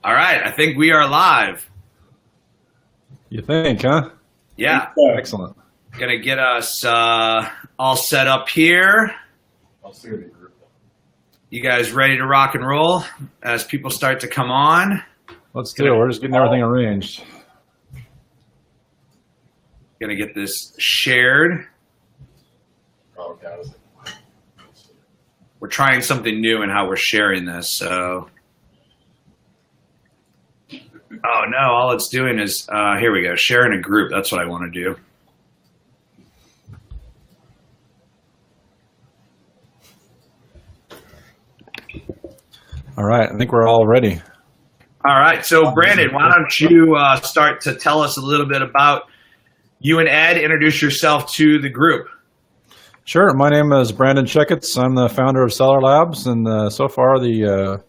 All right, I think we are live. You think, huh? Yeah. Excellent. Gonna get us all set up here. You guys ready to rock and roll as people start to come on? Let's do it. We're just getting everything arranged. Gonna get this shared. We're trying something new in how we're sharing this, so. Oh no, all it's doing is, here we go, sharing a group. That's what I want to do. All right, I think we're all ready. All right, so Brandon, why don't you start to tell us a little bit about you and Ed, introduce yourself to the group. Sure, my name is Brandon Checketts. I'm the founder of Seller Labs and so far the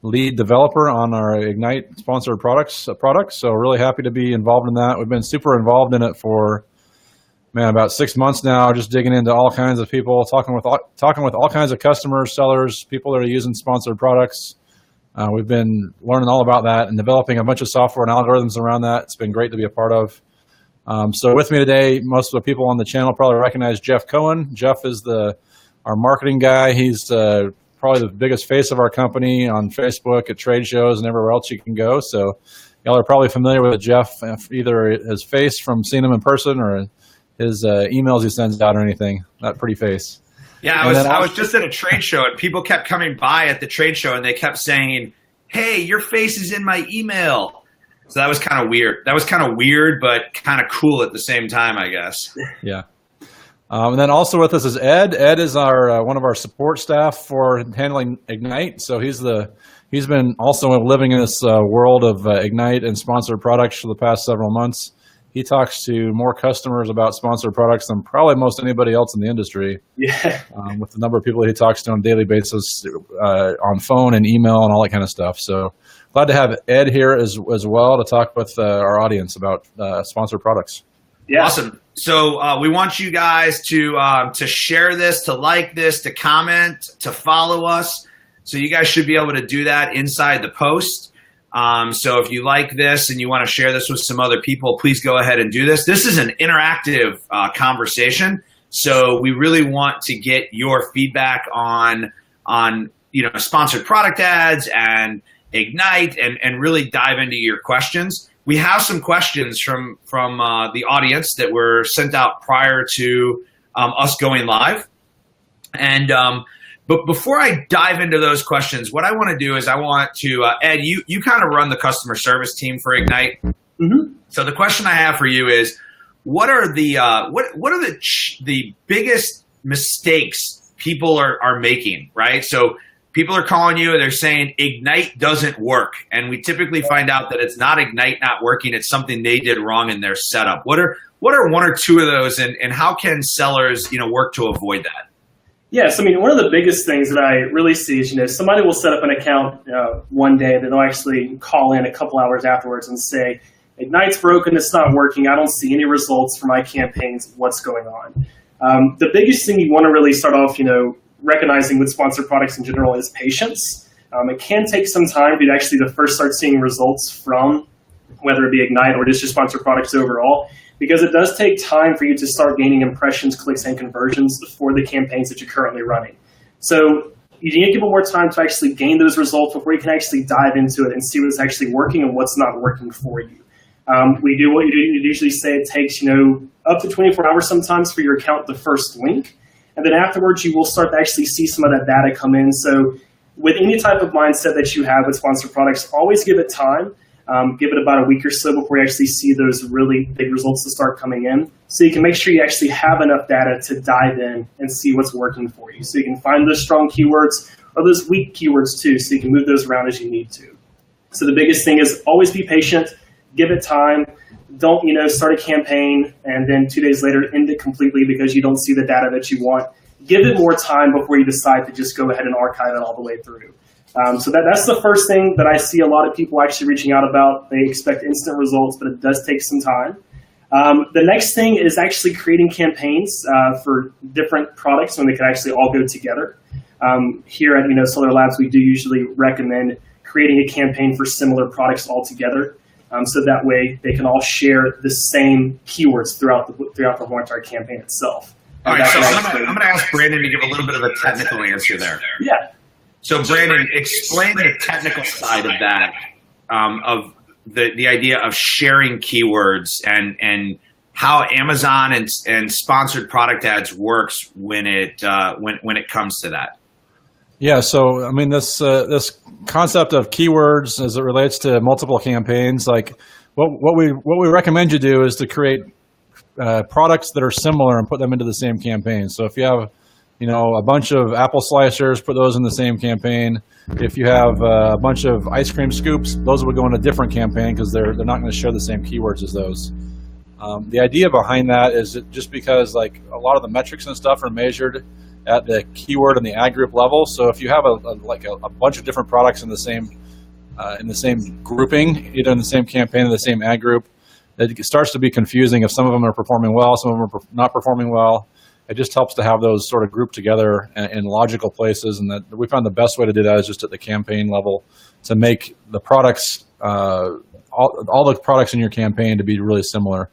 lead developer on our Ignite sponsored products. So really happy to be involved in that. We've been super involved in it for, about 6 months now, just digging into all kinds of people, talking with all kinds of customers, sellers, people that are using sponsored products. We've been learning all about that and developing a bunch of software and algorithms around that. It's been great to be a part of. So with me today, most of the people on the channel probably recognize Jeff Cohen. Jeff is our marketing guy. He's probably the biggest face of our company on Facebook, at trade shows, and everywhere else you can go. So y'all are probably familiar with Jeff, either his face from seeing him in person or his emails he sends out or anything. That pretty face. Yeah, I was just at a trade show, and people kept coming by at the trade show, and they kept saying, "Hey, your face is in my email." So that was kind of weird. That was kind of weird, but kind of cool at the same time, I guess. Yeah. And then also with us is Ed. Ed is our one of our support staff for handling Ignite. So he's been also living in this world of Ignite and sponsored products for the past several months. He talks to more customers about sponsored products than probably most anybody else in the industry. Yeah. With the number of people that he talks to on a daily basis, on phone and email and all that kind of stuff. So glad to have Ed here as well to talk with our audience about sponsored products. Yeah. Awesome. So we want you guys to share this, to like this, to comment, to follow us. So you guys should be able to do that inside the post. So if you like this and you want to share this with some other people, please go ahead and do this. This is an interactive conversation. So we really want to get your feedback on sponsored product ads and Ignite and really dive into your questions. We have some questions from the audience that were sent out prior to us going live. And but before I dive into those questions, what I want to do is I want to, Ed, you kind of run the customer service team for Ignite. Mm-hmm. So the question I have for you is, what are the biggest mistakes people are making, right? So people are calling you and they're saying Ignite doesn't work. And we typically find out that it's not Ignite not working. It's something they did wrong in their setup. What are one or two of those and how can sellers, work to avoid that? Yes, one of the biggest things that I really see is, somebody will set up an account one day, then they'll actually call in a couple hours afterwards and say, Ignite's broken, it's not working, I don't see any results for my campaigns, what's going on? The biggest thing you want to really start off, recognizing with sponsored products in general is patience. It can take some time for you to actually first start seeing results from whether it be Ignite or just your sponsored products overall, because it does take time for you to start gaining impressions, clicks, and conversions for the campaigns that you're currently running. So you need to give them more time to actually gain those results before you can actually dive into it and see what's actually working and what's not working for you. We do what you usually say it takes, up to 24 hours sometimes for your account to first link. And then afterwards, you will start to actually see some of that data come in. So with any type of mindset that you have with sponsored products, always give it time. Give it about a week or so before you actually see those really big results to start coming in. So you can make sure you actually have enough data to dive in and see what's working for you. So you can find those strong keywords or those weak keywords too, so you can move those around as you need to. So the biggest thing is always be patient, give it time. Don't, start a campaign and then 2 days later end it completely because you don't see the data that you want. Give it more time before you decide to just go ahead and archive it all the way through. So that's the first thing that I see a lot of people actually reaching out about. They expect instant results, but it does take some time. The next thing is actually creating campaigns for different products when they can actually all go together. Here at Solar Labs, we do usually recommend creating a campaign for similar products altogether, so that way they can all share the same keywords throughout the whole entire campaign itself. All right, so I'm going to ask Brandon to give a little bit of a technical answer there. Yeah. So Brandon, explain the technical side of that, of the idea of sharing keywords and how Amazon and sponsored product ads works when it comes to that. Yeah, so I mean this concept of keywords as it relates to multiple campaigns, like what we recommend you do is to create products that are similar and put them into the same campaign. So if you have a bunch of apple slicers, put those in the same campaign. If you have a bunch of ice cream scoops, those would go in a different campaign because they're not going to share the same keywords as those. The idea behind that is just because like a lot of the metrics and stuff are measured at the keyword and the ad group level. So if you have a bunch of different products in the same grouping, either in the same campaign or the same ad group, it starts to be confusing if some of them are performing well, some of them are not performing well. It just helps to have those sort of grouped together in logical places, and that we found the best way to do that is just at the campaign level to make the products, all the products in your campaign to be really similar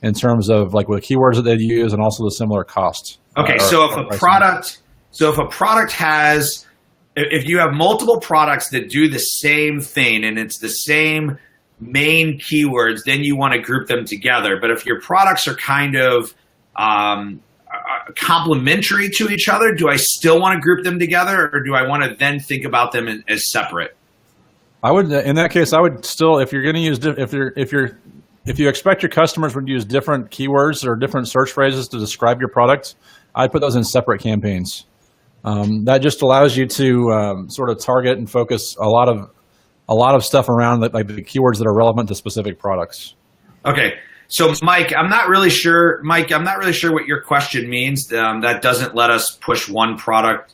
in terms of like what keywords that they use and also the similar costs. Okay, so if a product has, if you have multiple products that do the same thing and it's the same main keywords, then you want to group them together. But if your products are kind of complementary to each other, do I still want to group them together, or do I want to then think about them as separate? I would, in that case, I would still, if you're going to use, if you expect your customers would use different keywords or different search phrases to describe your product, I'd put those in separate campaigns. That just allows you to sort of target and focus a lot of stuff around like the keywords that are relevant to specific products. Okay. So Mike, I'm not really sure what your question means. That doesn't let us push one product.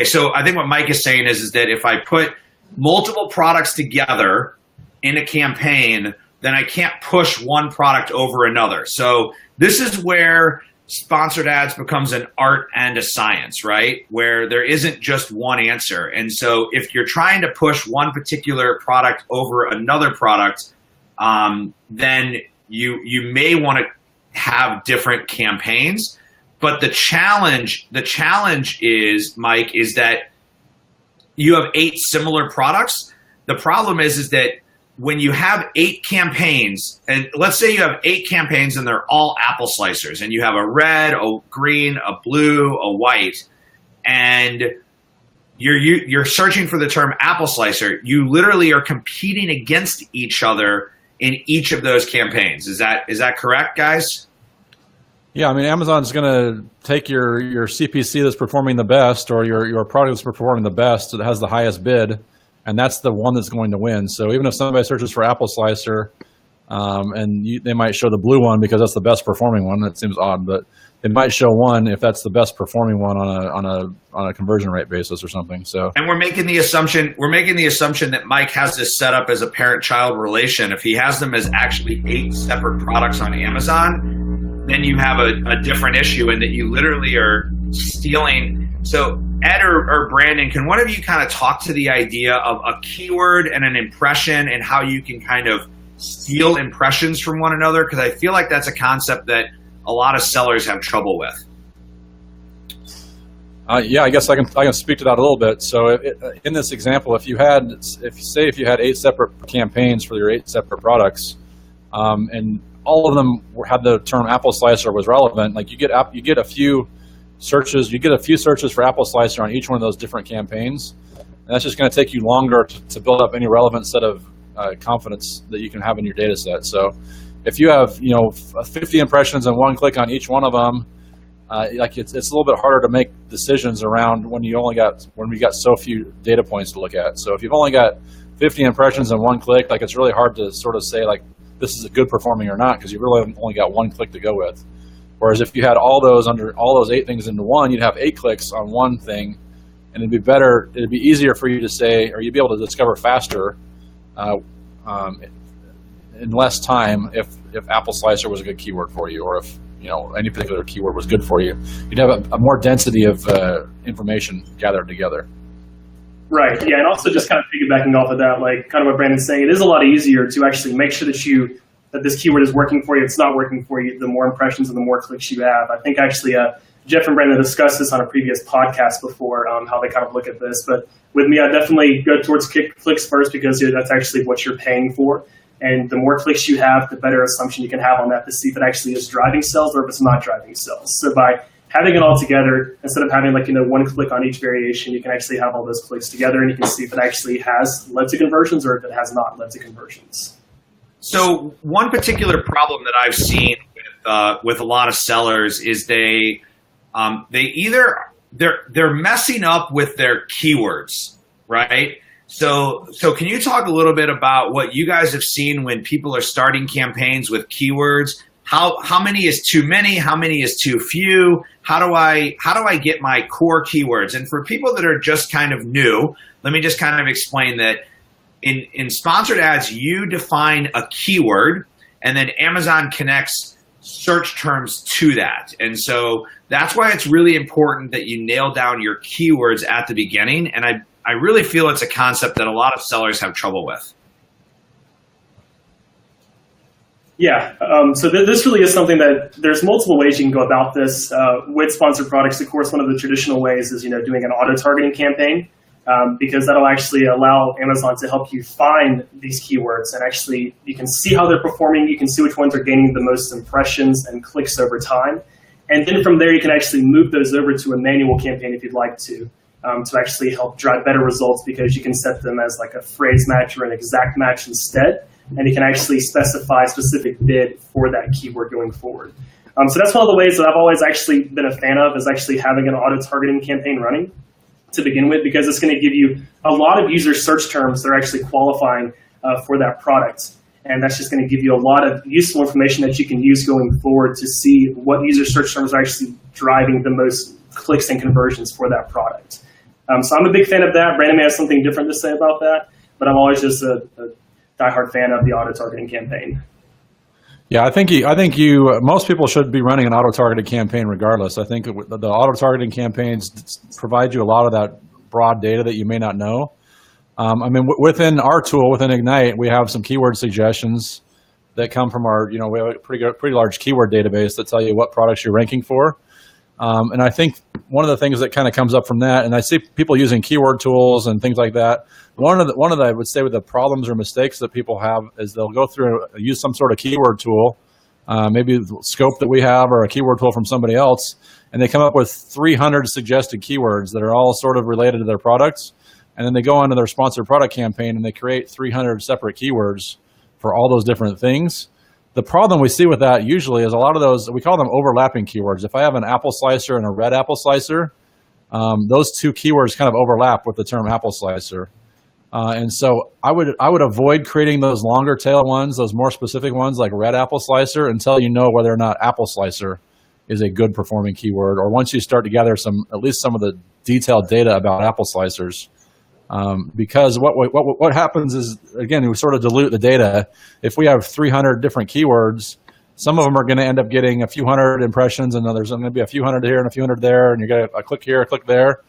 So I think what Mike is saying is that if I put multiple products together in a campaign, then I can't push one product over another. So this is where sponsored ads becomes an art and a science, right? Where there isn't just one answer. And so if you're trying to push one particular product over another product, then you may want to have different campaigns. But the challenge is, Mike, is that you have 8 similar products. The problem is that when you have 8 campaigns, and let's say you have 8 campaigns and they're all apple slicers, and you have a red, a green, a blue, a white, and you're searching for the term apple slicer, you literally are competing against each other in each of those campaigns. Is that correct, guys? Yeah, I mean, Amazon's going to take your CPC that's performing the best, or your product that's performing the best that has the highest bid, and that's the one that's going to win. So even if somebody searches for apple slicer, they might show the blue one because that's the best performing one. That seems odd, but it might show one if that's the best performing one on a conversion rate basis or something. So, and we're making the assumption that Mike has this set up as a parent-child relation. If he has them as actually 8 separate products on Amazon, then you have a different issue in that you literally are stealing. So Ed or Brandon, can one of you kind of talk to the idea of a keyword and an impression and how you can kind of steal impressions from one another? Because I feel like that's a concept that a lot of sellers have trouble with. Yeah, I guess I can speak to that a little bit. So in this example, if you had 8 separate campaigns for your 8 separate products, and all of them had the term apple slicer was relevant, like you get a few searches for apple slicer on each one of those different campaigns, and that's just going to take you longer to build up any relevant set of confidence that you can have in your data set. So if you have 50 impressions and 1 click on each one of them, it's a little bit harder to make decisions around when we got so few data points to look at. So if you've only got 50 impressions and 1 click, like it's really hard to sort of say like this is a good performing or not, because you really only got 1 click to go with. Whereas if you had all those 8 things into one, you'd have 8 clicks on one thing, and it'd be easier for you to say, or you'd be able to discover faster in less time if apple slicer was a good keyword for you, or any particular keyword was good for you. You'd have a more density of information gathered together. Right. Yeah, and also just kind of piggybacking off of that, like kind of what Brandon's saying, it is a lot easier to actually make sure that this keyword is working for you. It's not working for you. The more impressions and the more clicks you have. I think actually Jeff and Brandon discussed this on a previous podcast before, how they kind of look at this. But with me, I definitely go towards clicks first because that's actually what you're paying for. And the more clicks you have, the better assumption you can have on that to see if it actually is driving sales or if it's not driving sales. So by having it all together, instead of having one click on each variation, you can actually have all those clicks together and you can see if it actually has led to conversions or if it has not led to conversions. So one particular problem that I've seen with a lot of sellers is they're messing up with their keywords, right? So can you talk a little bit about what you guys have seen when people are starting campaigns with keywords? How many is too many? How many is too few? How do I get my core keywords? And for people that are just kind of new, let me just kind of explain that in sponsored ads, you define a keyword and then Amazon connects search terms to that. And so that's why it's really important that you nail down your keywords at the beginning. And I really feel it's a concept that a lot of sellers have trouble with. Yeah, so this really is something that there's multiple ways you can go about this. With sponsored products, of course, one of the traditional ways is doing an auto-targeting campaign because that'll actually allow Amazon to help you find these keywords and actually you can see how they're performing. You can see which ones are gaining the most impressions and clicks over time. And then from there, you can actually move those over to a manual campaign if you'd like to actually help drive better results because you can set them as like a phrase match or an exact match instead. And you can actually specify a specific bid for that keyword going forward. So that's one of the ways that I've always actually been a fan of is actually having an auto-targeting campaign running to begin with because it's going to give you a lot of user search terms that are actually qualifying for that product. And that's just going to give you a lot of useful information that you can use going forward to see what user search terms are actually driving the most clicks and conversions for that product. So I'm a big fan of that. Brandon may have something different to say about that, but I'm always just a diehard fan of the auto-targeting campaign. Yeah, I think most people should be running an auto-targeted campaign regardless. I think the auto-targeting campaigns provide you a lot of that broad data that you may not know. Within our tool, within Ignite, we have some keyword suggestions that come from our, we have a pretty large keyword database that tell you what products you're ranking for. And I think one of the things that kind of comes up from that, and I see people using keyword tools and things like that. One of the I would say with the problems or mistakes that people have is they'll go through and use some sort of keyword tool, maybe the scope that we have or a keyword tool from somebody else, and they come up with 300 suggested keywords that are all sort of related to their products. And then they go onto their sponsored product campaign and they create 300 separate keywords for all those different things. The problem we see with that usually is a lot of those, we call them overlapping keywords. If I have an apple slicer and a red apple slicer, those two keywords kind of overlap with the term apple slicer. And so I would avoid creating those longer tail ones, those more specific ones like red apple slicer until you know whether or not apple slicer is a good performing keyword, or once you start to gather at least some of the detailed data about apple slicers. Because what happens is, again, we sort of dilute the data. If we have 300 different keywords, some of them are going to end up getting a few hundred impressions, and there's going to be a few hundred here and a few hundred there, and you get a click here, a click there.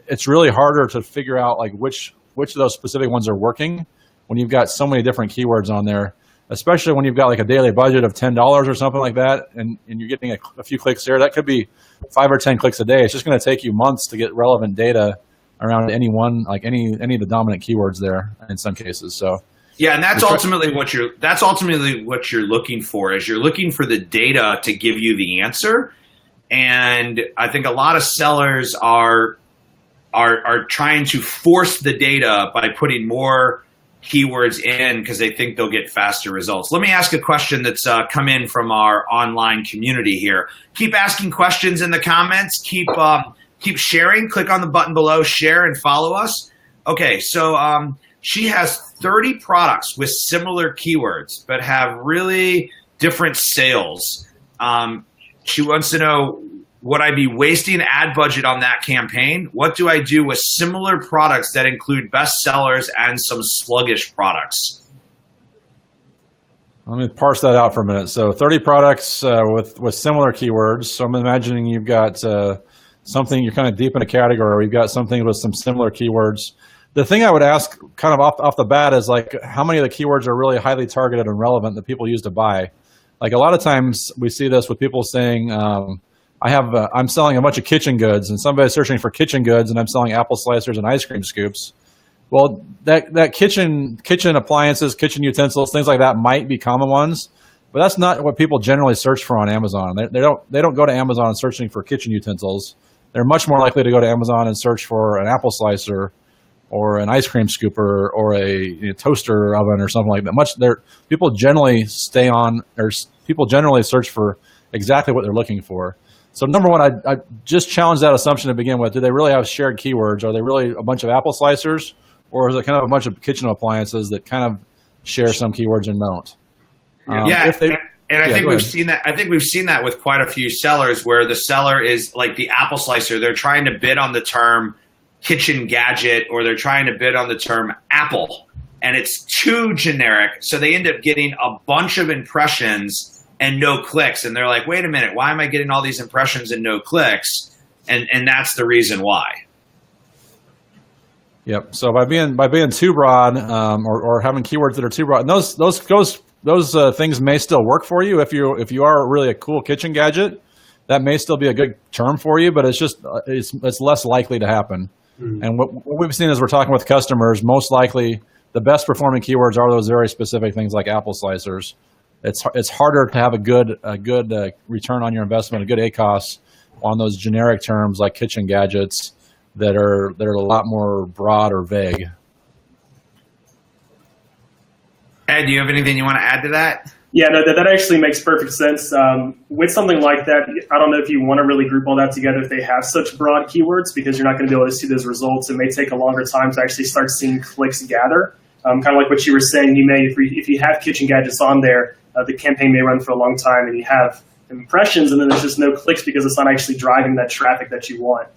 It's really harder to figure out like which of those specific ones are working when you've got so many different keywords on there, especially when you've got like a daily budget of $10 or something like that, and you're getting a few clicks there. That could be 5 or 10 clicks a day. It's just going to take you months to get relevant data around any one, like any of the dominant keywords there in some cases. So yeah, and that's ultimately what you're looking for, is you're looking for the data to give you the answer. And I think a lot of sellers are trying to force the data by putting more keywords in because they think they'll get faster results. Let me ask a question that's come in from our online community here. Keep asking questions in the comments. Keep sharing. Click on the button below, share, and follow us. Okay, so she has 30 products with similar keywords but have really different sales. She wants to know, would I be wasting ad budget on that campaign? What do I do with similar products that include best sellers and some sluggish products? Let me parse that out for a minute. So 30 products with similar keywords. So I'm imagining you've got something, you're kind of deep in a category, or you've got something with some similar keywords. The thing I would ask kind of off the bat is like, how many of the keywords are really highly targeted and relevant that people use to buy? Like a lot of times we see this with people saying, I'm selling a bunch of kitchen goods, and somebody's searching for kitchen goods, and I'm selling apple slicers and ice cream scoops. Well, that kitchen appliances, kitchen utensils, things like that might be common ones, but that's not what people generally search for on Amazon. They don't go to Amazon searching for kitchen utensils. They're much more likely to go to Amazon and search for an apple slicer or an ice cream scooper or a toaster oven or something like that. People generally people generally search for exactly what they're looking for. So number one, I just challenge that assumption to begin with. Do they really have shared keywords? Are they really a bunch of apple slicers? Or is it kind of a bunch of kitchen appliances that kind of share some keywords and don't? I think we've seen that. I think we've seen that with quite a few sellers where the seller is like the apple slicer. They're trying to bid on the term kitchen gadget, or they're trying to bid on the term apple, and it's too generic. So they end up getting a bunch of impressions and no clicks. And they're like, wait a minute, why am I getting all these impressions and no clicks? And that's the reason why. Yep. So by being too broad, or having keywords that are too broad, and those things may still work for you if you are really a cool kitchen gadget. That may still be a good term for you, but it's less likely to happen. Mm-hmm. And what we've seen as we're talking with customers, most likely the best performing keywords are those very specific things like apple slicers. It's harder to have a good return on your investment, a good ACOS on those generic terms like kitchen gadgets that are a lot more broad or vague. Ed, do you have anything you want to add to that? Yeah, no, that actually makes perfect sense. With something like that, I don't know if you want to really group all that together if they have such broad keywords, because you're not going to be able to see those results. It may take a longer time to actually start seeing clicks gather. Kind of like what you were saying, if you have kitchen gadgets on there, the campaign may run for a long time, and you have impressions, and then there's just no clicks because it's not actually driving that traffic that you want.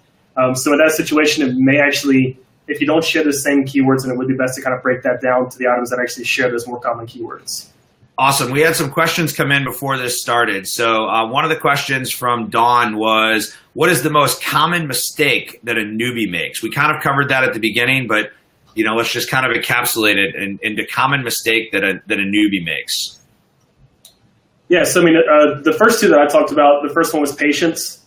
So in that situation, it may actually, if you don't share the same keywords, then it would be best to kind of break that down to the items that actually share those more common keywords. Awesome. We had some questions come in before this started. So one of the questions from Dawn was, what is the most common mistake that a newbie makes? We kind of covered that at the beginning, but let's just kind of encapsulate it into common mistake that a newbie makes. Yeah, so the first two that I talked about, the first one was patience.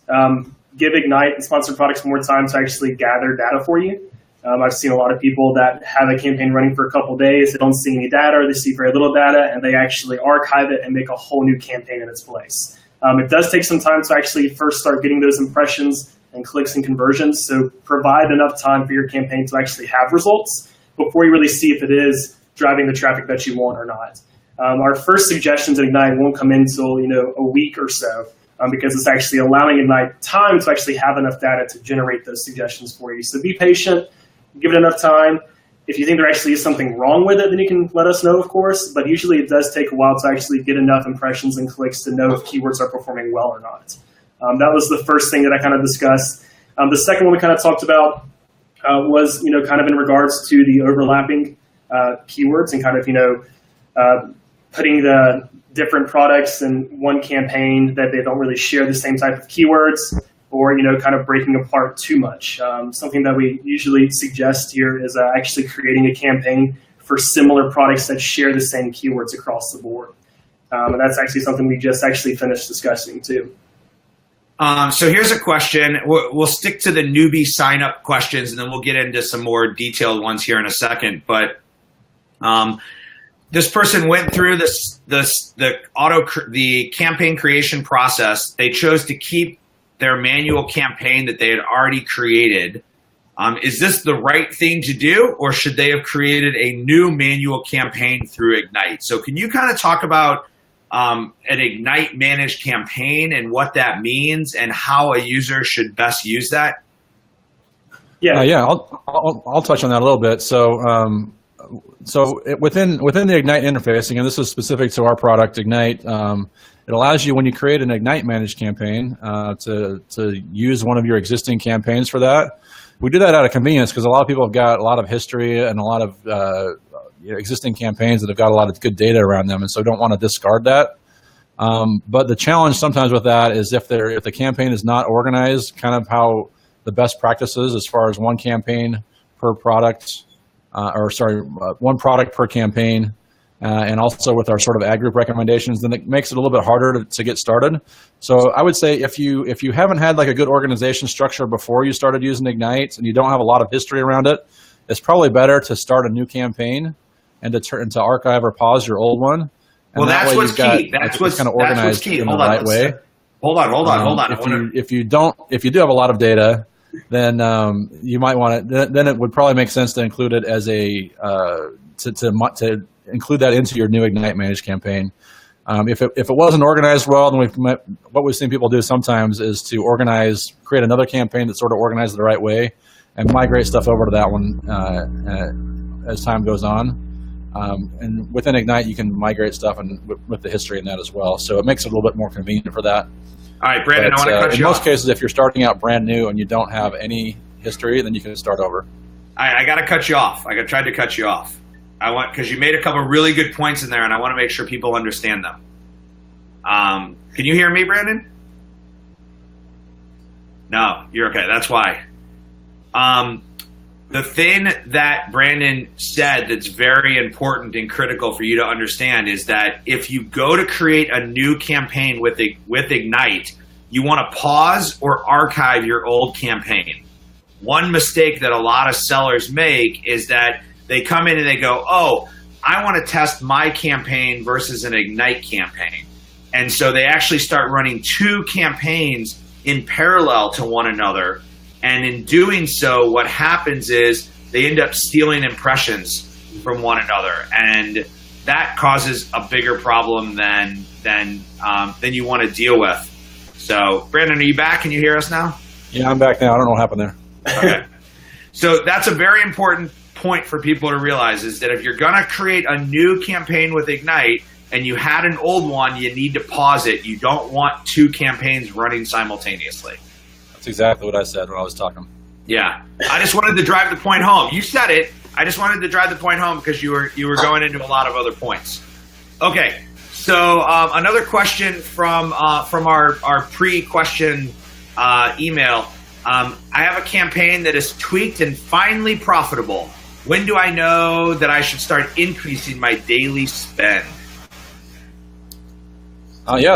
Give Ignite and sponsored products more time to actually gather data for you. I've seen a lot of people that have a campaign running for a couple of days, they don't see any data, or they see very little data, and they actually archive it and make a whole new campaign in its place. It does take some time to actually first start getting those impressions and clicks and conversions, so provide enough time for your campaign to actually have results before you really see if it is driving the traffic that you want or not. Our first suggestions at Ignite won't come in until a week or so, because it's actually allowing Ignite time to actually have enough data to generate those suggestions for you. So be patient. Give it enough time. If you think there actually is something wrong with it, then you can let us know, of course. But usually it does take a while to actually get enough impressions and clicks to know if keywords are performing well or not. That was the first thing that I kind of discussed. The second one we kind of talked about was, kind of in regards to the overlapping keywords and kind of, putting the different products in one campaign that they don't really share the same type of keywords, or kind of breaking apart too much. Something that we usually suggest here is actually creating a campaign for similar products that share the same keywords across the board. And that's actually something we just actually finished discussing too. So here's a question. We'll stick to the newbie sign up questions, and then we'll get into some more detailed ones here in a second. But this person went through the campaign creation process. They chose to keep their manual campaign that they had already created. Is this the right thing to do, or should they have created a new manual campaign through Ignite? So can you kind of talk about an Ignite managed campaign and what that means and how a user should best use that? Yeah, I'll touch on that a little bit. So within the Ignite interface, again, this is specific to our product, Ignite. It allows you, when you create an Ignite managed campaign, to use one of your existing campaigns for that. We do that out of convenience because a lot of people have got a lot of history and a lot of existing campaigns that have got a lot of good data around them, and so don't want to discard that. But the challenge sometimes with that is if the campaign is not organized, kind of how the best practices as far as one campaign per product, one product per campaign, and also with our sort of ad group recommendations, then it makes it a little bit harder to get started. So I would say if you haven't had like a good organization structure before you started using Ignite and you don't have a lot of history around it, it's probably better to start a new campaign and to archive or pause your old one. Well, that's what's key. That's what's kind of organized in the right way. Hold on. If you do have a lot of data, then you might want to. Then it would probably make sense to include it as a to include that into your new Ignite Managed campaign. If it wasn't organized well, then what we've seen people do sometimes is to create another campaign that's sort of organized the right way, and migrate stuff over to that one as time goes on. And within Ignite, you can migrate stuff and with the history in that as well. So it makes it a little bit more convenient for that. All right, Brandon, I want to cut you off. In most off. cases, if you're starting out brand new and you don't have any history, then you can start over. I got to cut you off. I tried to cut you off. Because you made a couple of really good points in there, and I want to make sure people understand them. Can you hear me, Brandon? No, you're okay. That's why. The thing that Brandon said that's very important and critical for you to understand is that if you go to create a new campaign with Ignite, you want to pause or archive your old campaign. One mistake that a lot of sellers make is that they come in and they go, oh, I want to test my campaign versus an Ignite campaign. And so they actually start running two campaigns in parallel to one another. And in doing so, what happens is they end up stealing impressions from one another, and that causes a bigger problem than you want to deal with. So, Brandon, are you back? Can you hear us now? Yeah, I'm back now. I don't know what happened there. Okay. So that's a very important point for people to realize is that if you're going to create a new campaign with Ignite and you had an old one, you need to pause it. You don't want two campaigns running simultaneously. That's exactly what I said when I was talking. Yeah. I just wanted to drive the point home. You said it. I just wanted to drive the point home because you were going into a lot of other points. Okay. So another question from our pre-question email. I have a campaign that is tweaked and finally profitable. When do I know that I should start increasing my daily spend?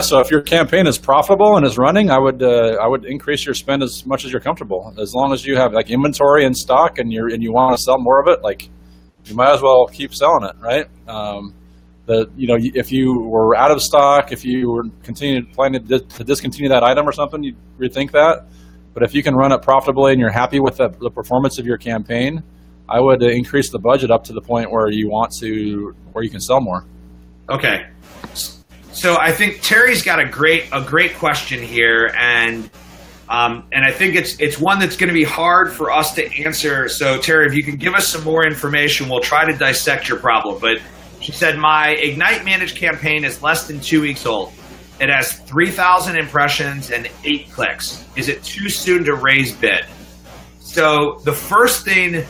So if your campaign is profitable and is running, I would increase your spend as much as you're comfortable. As long as you have like inventory in stock and you want to sell more of it, like you might as well keep selling it, right? If you were out of stock, if you were planning to discontinue that item or something, you'd rethink that. But if you can run it profitably and you're happy with the performance of your campaign, I would increase the budget up to the point where you can sell more. Okay. So I think Terry's got a great question here, and I think it's one that's going to be hard for us to answer. So Terry, if you can give us some more information, we'll try to dissect your problem. But she said, my Ignite Managed campaign is less than 2 weeks old. It has 3,000 impressions and 8 clicks. Is it too soon to raise bid? So the first thing,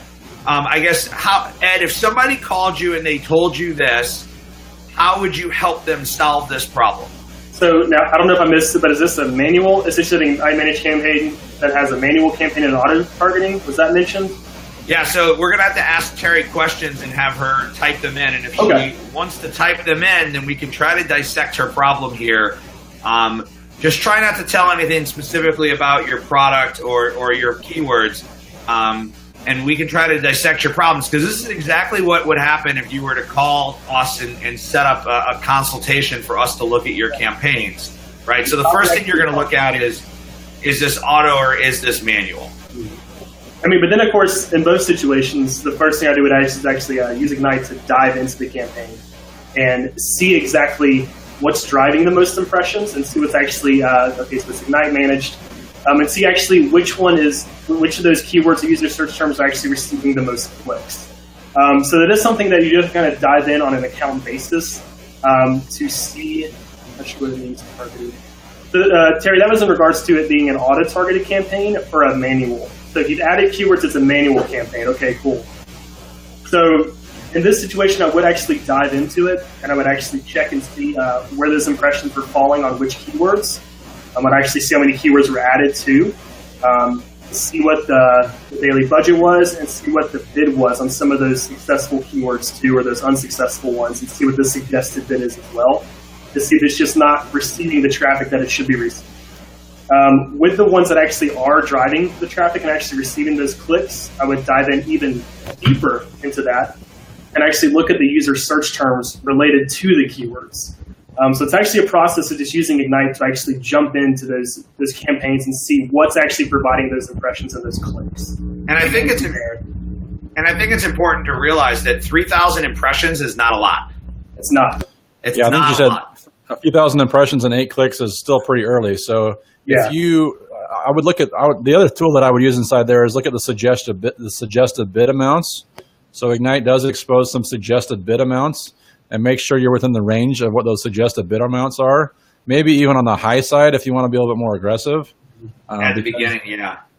Ed, if somebody called you and they told you this, how would you help them solve this problem? So now, I don't know if I missed it, but is this a manual? Is this an Ignite Managed campaign that has a manual campaign and auto-targeting? Was that mentioned? Yeah, so we're going to have to ask Terry questions and have her type them in. And if she wants to type them in, then we can try to dissect her problem here. Just try not to tell anything specifically about your product or your keywords. And we can try to dissect your problems, because this is exactly what would happen if you were to call us and set up a consultation for us to look at your campaigns, right? So the first thing you're going to look at is this auto or is this manual? But then, of course, in both situations, the first thing I do is actually use Ignite to dive into the campaign and see exactly what's driving the most impressions and see what's actually, so it's Ignite Managed, and see actually which of those keywords or user search terms are actually receiving the most clicks. So that is something that you just kind of dive in on an account basis to see. I'm not sure what it means targeted. So, Terry, that was in regards to it being an auto-targeted campaign or a manual. So if you've added keywords, it's a manual campaign. Okay, cool. So in this situation, I would actually dive into it, and I would actually check and see where those impressions were falling on which keywords. I would actually see how many keywords were added to, see what the daily budget was, and see what the bid was on some of those successful keywords too, or those unsuccessful ones, and see what the suggested bid is as well, to see if it's just not receiving the traffic that it should be receiving. With the ones that actually are driving the traffic and actually receiving those clicks, I would dive in even deeper into that and actually look at the user search terms related to the keywords. So it's actually a process of just using Ignite to actually jump into those campaigns and see what's actually providing those impressions and those clicks. And I think it's important to realize that 3,000 impressions is not a lot. It's not. It's I not think you a said lot. a few thousand impressions and 8 clicks is still pretty early. So if I would look at the other tool that I would use inside there is look at the suggested bid amounts. So Ignite does expose some suggested bid amounts, and make sure you're within the range of what those suggested bid amounts are. Maybe even on the high side if you want to be a little bit more aggressive. At the beginning,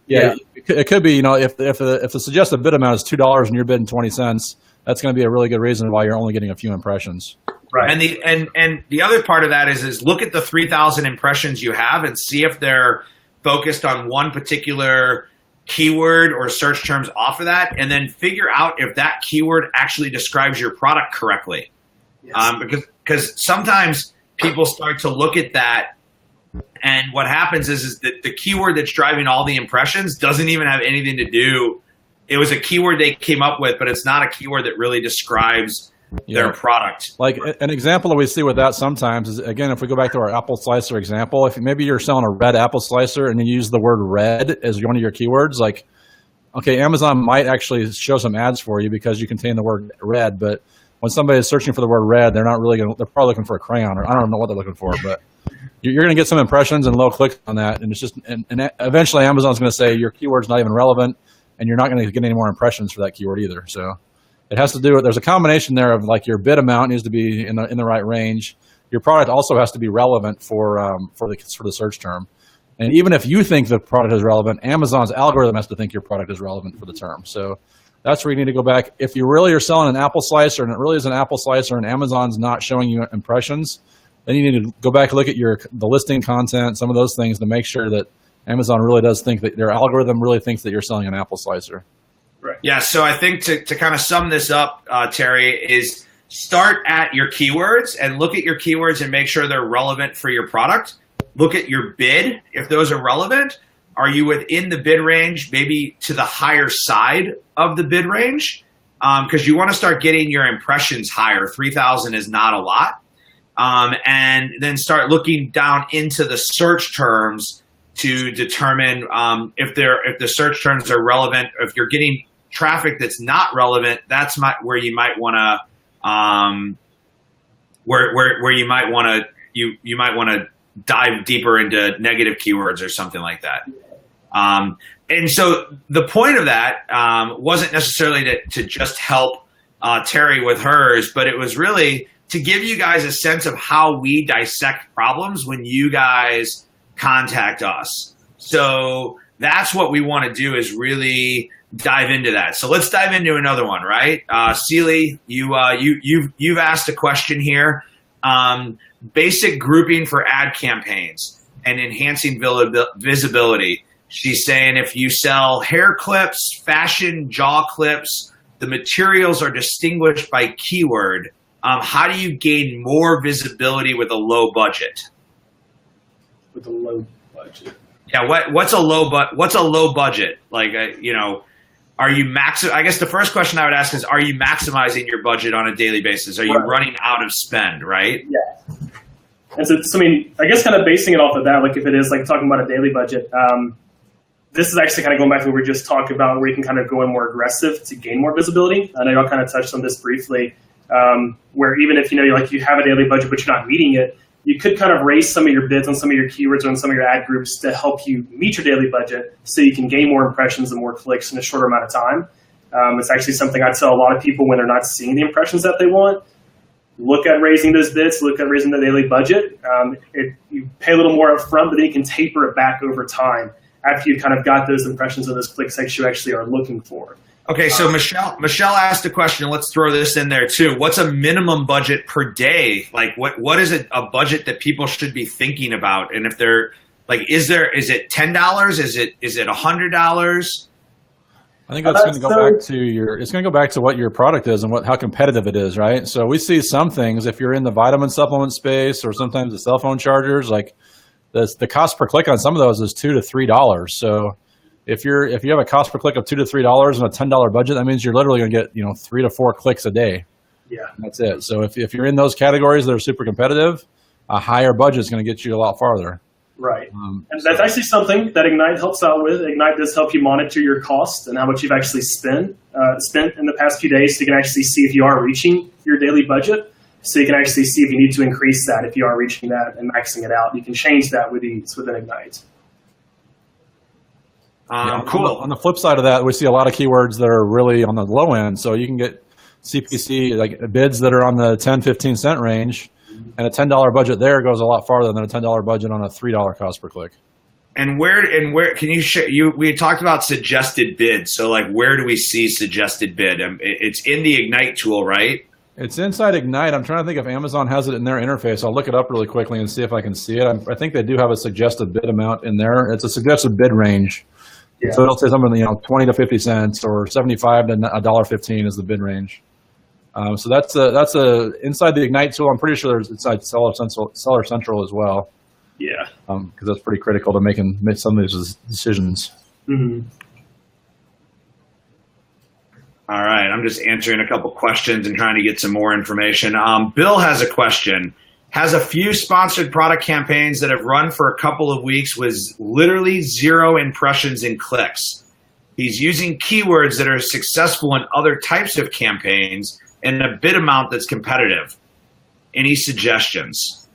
Yeah, it could be, if the suggested bid amount is $2 and you're bidding 20 cents, that's going to be a really good reason why you're only getting a few impressions. Right. And the other part of that is look at the 3,000 impressions you have and see if they're focused on one particular keyword or search terms off of that, and then figure out if that keyword actually describes your product correctly. Yes. Because sometimes people start to look at that, and what happens is that the keyword that's driving all the impressions doesn't even have anything to do. It was a keyword they came up with, but it's not a keyword that really describes their product. Like an example that we see with that sometimes is, again, if we go back to our apple slicer example, if maybe you're selling a red apple slicer and you use the word red as one of your keywords, like, okay, Amazon might actually show some ads for you because you contain the word red, but when somebody is searching for the word red, they're probably looking for a crayon, or I don't know what they're looking for, but you're going to get some impressions and low clicks on that. And it's just, and eventually Amazon's going to say your keyword's not even relevant, and you're not going to get any more impressions for that keyword either. So it has to do with, there's a combination there of like your bid amount needs to be in the right range. Your product also has to be relevant for the search term. And even if you think the product is relevant, Amazon's algorithm has to think your product is relevant for the term. So that's where you need to go back. If you really are selling an apple slicer and it really is an apple slicer and Amazon's not showing you impressions, then you need to go back and look at the listing content, some of those things, to make sure that Amazon really does think that their algorithm really thinks that you're selling an apple slicer. Right. Yeah. So I think to kind of sum this up, Terry, is start at your keywords and look at your keywords and make sure they're relevant for your product. Look at your bid. If those are relevant, are you within the bid range, maybe to the higher side of the bid range? Because you want to start getting your impressions higher. 3,000 is not a lot. And then start looking down into the search terms to determine if the search terms are relevant. If you're getting traffic that's not relevant, that's where you might want to where you might want to dive deeper into negative keywords or something like that. And so the point of that wasn't necessarily to just help Terry with hers, but it was really to give you guys a sense of how we dissect problems when you guys contact us. So that's what we want to do, is really dive into that. So let's dive into another one, right? Seely, you've asked a question here. Basic grouping for ad campaigns and enhancing visibility. She's saying if you sell hair clips, fashion jaw clips, the materials are distinguished by keyword. How do you gain more visibility with a low budget? With a low budget. Yeah. What's a low budget? Like, are you I guess the first question I would ask is, are you maximizing your budget on a daily basis? Are you running out of spend, right? Yeah. And so, I mean, I guess kind of basing it off of that, like if it is like talking about a daily budget, this is actually kind of going back to what we were just talking about, where you can kind of go in more aggressive to gain more visibility. I know y'all kind of touched on this briefly, where even if, you have a daily budget, but you're not meeting it, you could kind of raise some of your bids on some of your keywords or on some of your ad groups to help you meet your daily budget so you can gain more impressions and more clicks in a shorter amount of time. It's actually something I tell a lot of people when they're not seeing the impressions that they want. Look at raising those bids, look at raising the daily budget. You pay a little more up front, but then you can taper it back over time after you've kind of got those impressions and those clicks that you actually are looking for. Okay, so Michelle asked a question. Let's throw this in there too. What's a minimum budget per day? Like, what is a budget that people should be thinking about? And if they're like, is it $10? Is it $100? I think that's going to go back to it's going to go back to what your product is and how competitive it is, right? So we see some things, if you're in the vitamin supplement space or sometimes the cell phone chargers, like the cost per click on some of those is $2 to $3. So if you have a cost per click of $2 to $3 and a $10 budget, that means you're literally going to get 3 to 4 clicks a day. Yeah, that's it. So if you're in those categories that are super competitive, a higher budget is going to get you a lot farther. Right. And that's actually something that Ignite helps out with. Ignite does help you monitor your cost and how much you've actually spent in the past few days, so you can actually see if you are reaching your daily budget. So you can actually see if you need to increase that, if you are reaching that and maxing it out. You can change that with ease within Ignite. Cool. On the flip side of that, we see a lot of keywords that are really on the low end. So you can get CPC, like bids that are on the 10, 15 cent range. And a $10 budget there goes a lot farther than a $10 budget on a $3 cost per click. And where can you share? We had talked about suggested bids. So like, where do we see suggested bid? It's in the Ignite tool, right? It's inside Ignite. I'm trying to think if Amazon has it in their interface. I'll look it up really quickly and see if I can see it. I think they do have a suggested bid amount in there. It's a suggested bid range. Yeah. So it'll say something 20 to 50 cents or 75 to $1.15 is the bid range. So that's inside the Ignite tool. I'm pretty sure it's inside Seller Central as well. Yeah. Because that's pretty critical to make some of these decisions. Mm-hmm. All right. I'm just answering a couple questions and trying to get some more information. Bill has a question. Has a few sponsored product campaigns that have run for a couple of weeks with literally 0 impressions and clicks. He's using keywords that are successful in other types of campaigns and a bid amount that's competitive. Any suggestions?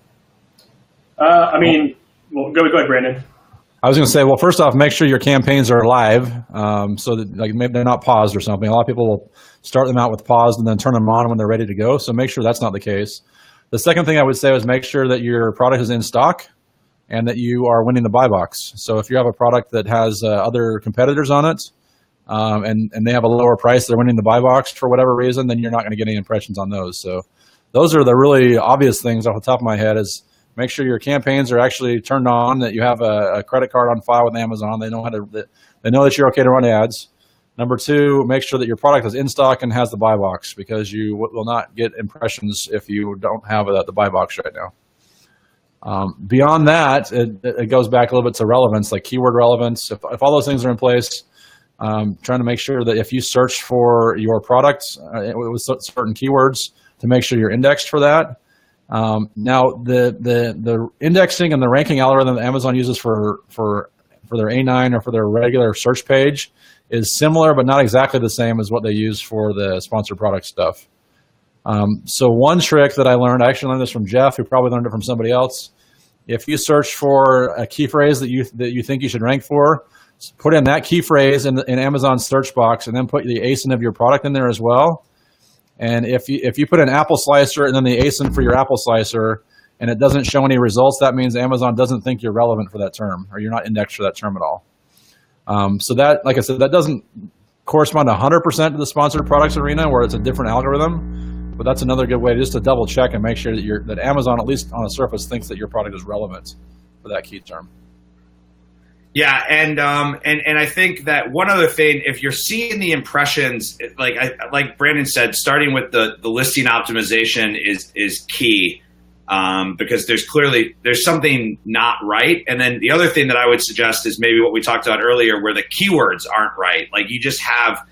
Go ahead, Brandon. I was going to say, well, first off, make sure your campaigns are live, so that maybe they're not paused or something. A lot of people will start them out with paused and then turn them on when they're ready to go. So make sure that's not the case. The second thing I would say is make sure that your product is in stock and that you are winning the buy box. So if you have a product that has other competitors on it, and they have a lower price, they're winning the buy box for whatever reason, then you're not going to get any impressions on those. So those are the really obvious things off the top of my head is make sure your campaigns are actually turned on, that you have a credit card on file with Amazon. They know that you're okay to run ads. Number 2, make sure that your product is in stock and has the buy box, because you will not get impressions if you don't have the buy box right now. Beyond that, it goes back a little bit to relevance, like keyword relevance. If all those things are in place, trying to make sure that if you search for your product with certain keywords, to make sure you're indexed for that. Now, the indexing and the ranking algorithm that Amazon uses for their A9 or for their regular search page is similar, but not exactly the same as what they use for the sponsored product stuff. So one trick that I actually learned this from Jeff, who probably learned it from somebody else. If you search for a key phrase that you think you should rank for, put in that key phrase in Amazon's search box, and then put the ASIN of your product in there as well. And if you put an apple slicer and then the ASIN for your apple slicer, and it doesn't show any results, that means Amazon doesn't think you're relevant for that term, or you're not indexed for that term at all. So that, like I said, that doesn't correspond 100% to the sponsored products arena, where it's a different algorithm. But that's another good way just to double check and make sure that Amazon, at least on the surface, thinks that your product is relevant for that key term. Yeah, and I think that one other thing, if you're seeing the impressions, like Brandon said, starting with the listing optimization is key, because there's something not right. And then the other thing that I would suggest is maybe what we talked about earlier, where the keywords aren't right. Like, you just have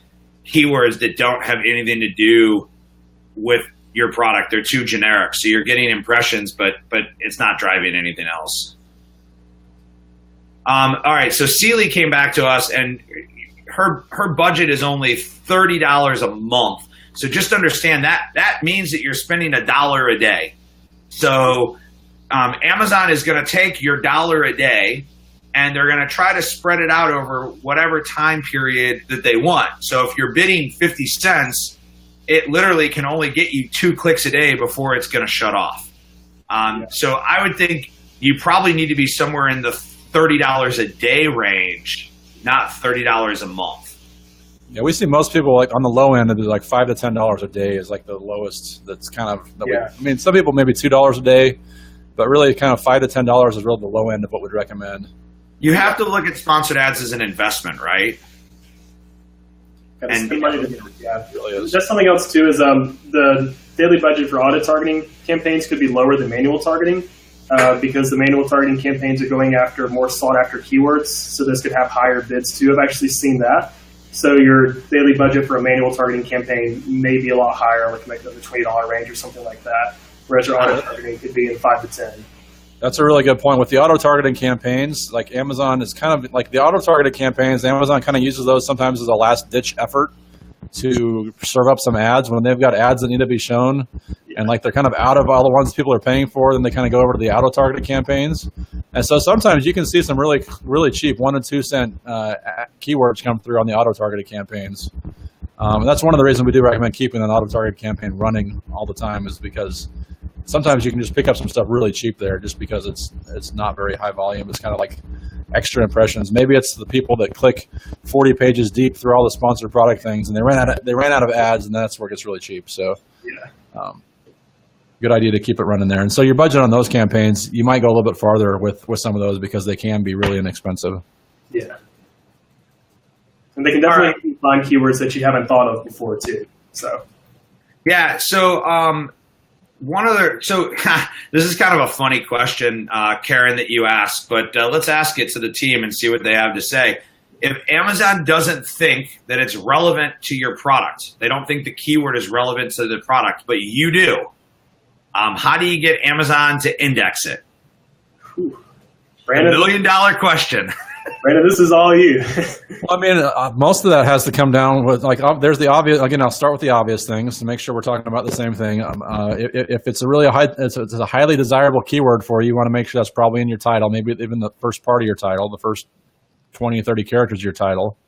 keywords that don't have anything to do with your product. They're too generic, so you're getting impressions, but it's not driving anything else. All right, so Celie came back to us, and her budget is only $30 a month. So just understand that means that you're spending $1 a day. So Amazon is going to take your $1 a day, and they're going to try to spread it out over whatever time period that they want. So if you're bidding 50 cents, it literally can only get you 2 clicks a day before it's going to shut off. So I would think you probably need to be somewhere in the $30 a day range, not $30 a month. Yeah, we see most people like on the low end, it's like $5 to $10 a day is like the lowest. That's kind of I mean, some people maybe $2 a day, but really kind of $5 to $10 is really the low end of what we'd recommend. You have to look at sponsored ads as an investment, right? And that's something else too. Is the daily budget for auto targeting campaigns could be lower than manual targeting because the manual targeting campaigns are going after more sought after keywords. So this could have higher bids too. I've actually seen that. So your daily budget for a manual targeting campaign may be a lot higher, like maybe in the $20 range or something like that. Whereas your auto targeting could be in 5 to 10. That's a really good point. With the auto-targeted campaigns, like Amazon is kind of like the auto-targeted campaigns, Amazon kind of uses those sometimes as a last-ditch effort to serve up some ads when they've got ads that need to be shown. And like they're kind of out of all the ones people are paying for, then they kind of go over to the auto-targeted campaigns. And so sometimes you can see some really, really cheap 1 and 2 cent keywords come through on the auto-targeted campaigns. And that's one of the reasons we do recommend keeping an auto-targeted campaign running all the time is because sometimes you can just pick up some stuff really cheap there just because it's not very high volume. It's kind of like extra impressions. Maybe it's the people that click 40 pages deep through all the sponsored product things and they ran out of ads, and that's where it gets really cheap. So good idea to keep it running there. And so your budget on those campaigns, you might go a little bit farther with some of those because they can be really inexpensive. Yeah. And they can definitely find keywords that you haven't thought of before too. So yeah, so this is kind of a funny question, Karen, that you asked, but let's ask it to the team and see what they have to say. If Amazon doesn't think that it's relevant to your product, they don't think the keyword is relevant to the product, but you do, how do you get Amazon to index it? Brandon, $1 million question. Brandon, this is all you. Well, I mean, most of that has to come down with there's the obvious. Again, I'll start with the obvious things to make sure we're talking about the same thing. If it's a really it's a highly desirable keyword for you, you want to make sure that's probably in your title, maybe even the first part of your title, the first 20 or 30 characters of your title.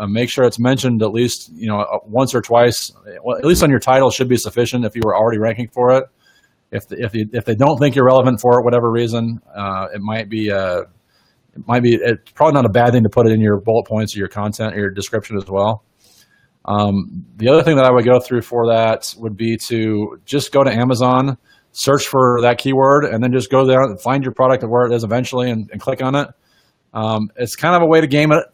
Make sure it's mentioned at least once or twice. Well, at least on your title should be sufficient if you were already ranking for it. If they don't think you're relevant for it, whatever reason, it's probably not a bad thing to put it in your bullet points or your content or your description as well. The other thing that I would go through for that would be to just go to Amazon, search for that keyword, and then just go there and find your product where it is eventually and click on it. It's kind of a way to game it,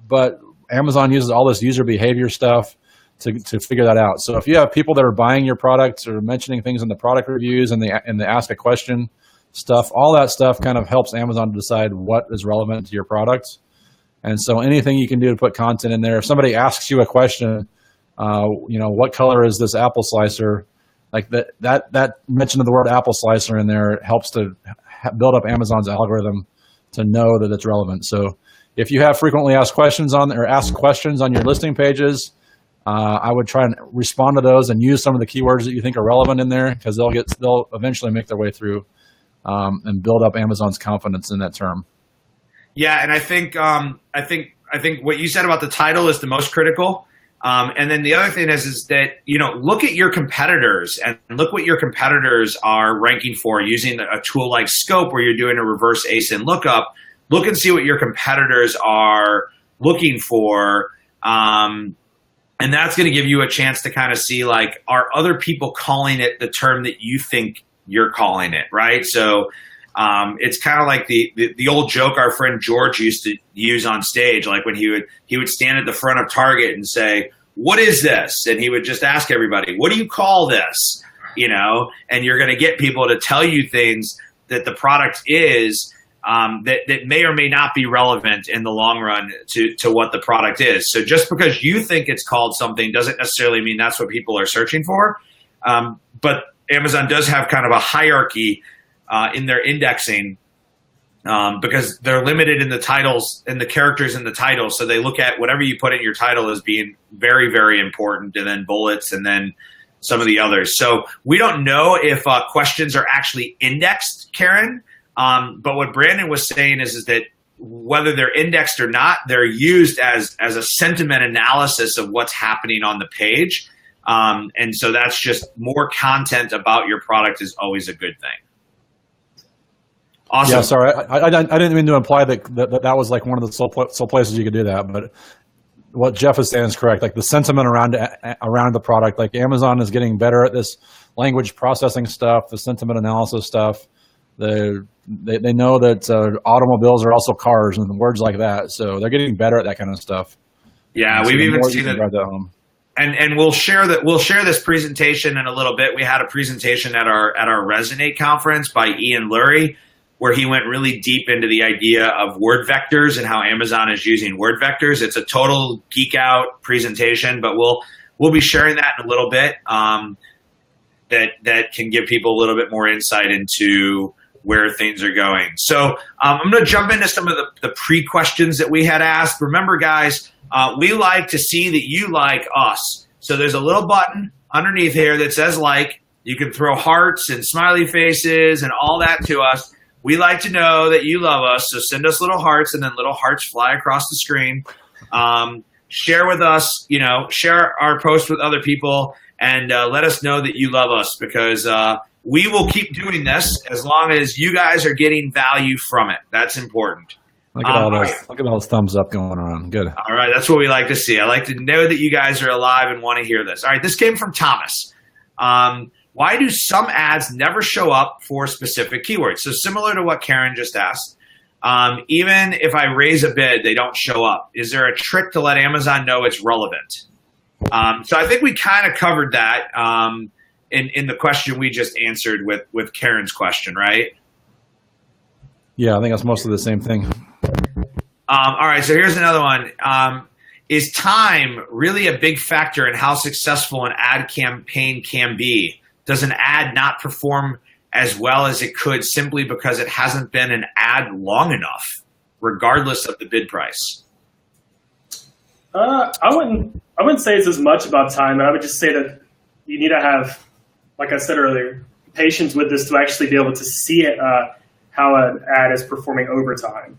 but Amazon uses all this user behavior stuff to figure that out. So if you have people that are buying your products or mentioning things in the product reviews and they ask a question stuff, all that stuff kind of helps Amazon to decide what is relevant to your product. And so anything you can do to put content in there. If somebody asks you a question, what color is this apple slicer? Like that mention of the word apple slicer in there helps to build up Amazon's algorithm to know that it's relevant. So if you have frequently asked questions on your listing pages, I would try and respond to those and use some of the keywords that you think are relevant in there because they'll eventually make their way through and build up Amazon's confidence in that term. Yeah, and I think what you said about the title is the most critical. And then the other thing is that look at your competitors and look what your competitors are ranking for using a tool like Scope where you're doing a reverse ASIN lookup. Look and see what your competitors are looking for. And that's going to give you a chance to kind of see, like, are other people calling it the term that you think you're calling it, right? So it's kind of like the old joke our friend George used to use on stage, like when he would stand at the front of Target and say, "What is this?" And he would just ask everybody, "What do you call this?" And you're going to get people to tell you things that the product is that may or may not be relevant in the long run to what the product is. So just because you think it's called something doesn't necessarily mean that's what people are searching for. But Amazon does have kind of a hierarchy in their indexing because they're limited in the titles and the characters in the title. So they look at whatever you put in your title as being very, very important, and then bullets, and then some of the others. So we don't know if questions are actually indexed, Karen. But what Brandon was saying is that whether they're indexed or not, they're used as a sentiment analysis of what's happening on the page. And so that's just more content about your product is always a good thing. Awesome. Yeah, sorry. I didn't mean to imply that was like one of the sole places you could do that. But what Jeff is saying is correct. Like the sentiment around the product, like Amazon is getting better at this language processing stuff, the sentiment analysis stuff. They know that automobiles are also cars and words like that, so they're getting better at that kind of stuff. Yeah, we've even seen it. And we'll share this presentation in a little bit. We had a presentation at our Resonate conference by Ian Lurie, where he went really deep into the idea of word vectors and how Amazon is using word vectors. It's a total geek out presentation, but we'll be sharing that in a little bit. That can give people a little bit more insight into where things are going. So I'm going to jump into some of the pre-questions that we had asked. Remember, guys, we like to see that you like us. So there's a little button underneath here that says like. You can throw hearts and smiley faces and all that to us. We like to know that you love us, so send us little hearts, and then little hearts fly across the screen. Share with us, share our post with other people, and let us know that you love us, because we will keep doing this as long as you guys are getting value from it. That's important. Look at all those thumbs up going around. Good. All right, that's what we like to see. I like to know that you guys are alive and want to hear this. All right, this came from Thomas. Why do some ads never show up for specific keywords? So similar to what Karen just asked, even if I raise a bid, they don't show up. Is there a trick to let Amazon know it's relevant? So I think we kind of covered that in the question we just answered with Karen's question, right? Yeah, I think that's mostly the same thing. All right, so here's another one. Is time really a big factor in how successful an ad campaign can be? Does an ad not perform as well as it could simply because it hasn't been an ad long enough, regardless of the bid price? I wouldn't say it's as much about time. I would just say that you need to have, like I said earlier, patience with this to actually be able to see it, how an ad is performing over time.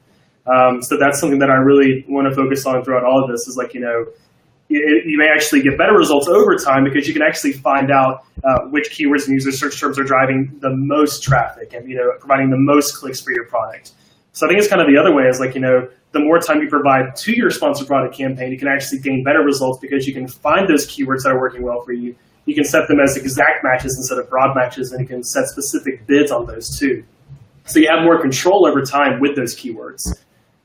So that's something that I really want to focus on throughout all of this is like, you may actually get better results over time because you can actually find out which keywords and user search terms are driving the most traffic and, providing the most clicks for your product. So I think it's kind of the other way is like, the more time you provide to your sponsored product campaign, you can actually gain better results because you can find those keywords that are working well for you. You can set them as exact matches instead of broad matches, and you can set specific bids on those too. So you have more control over time with those keywords.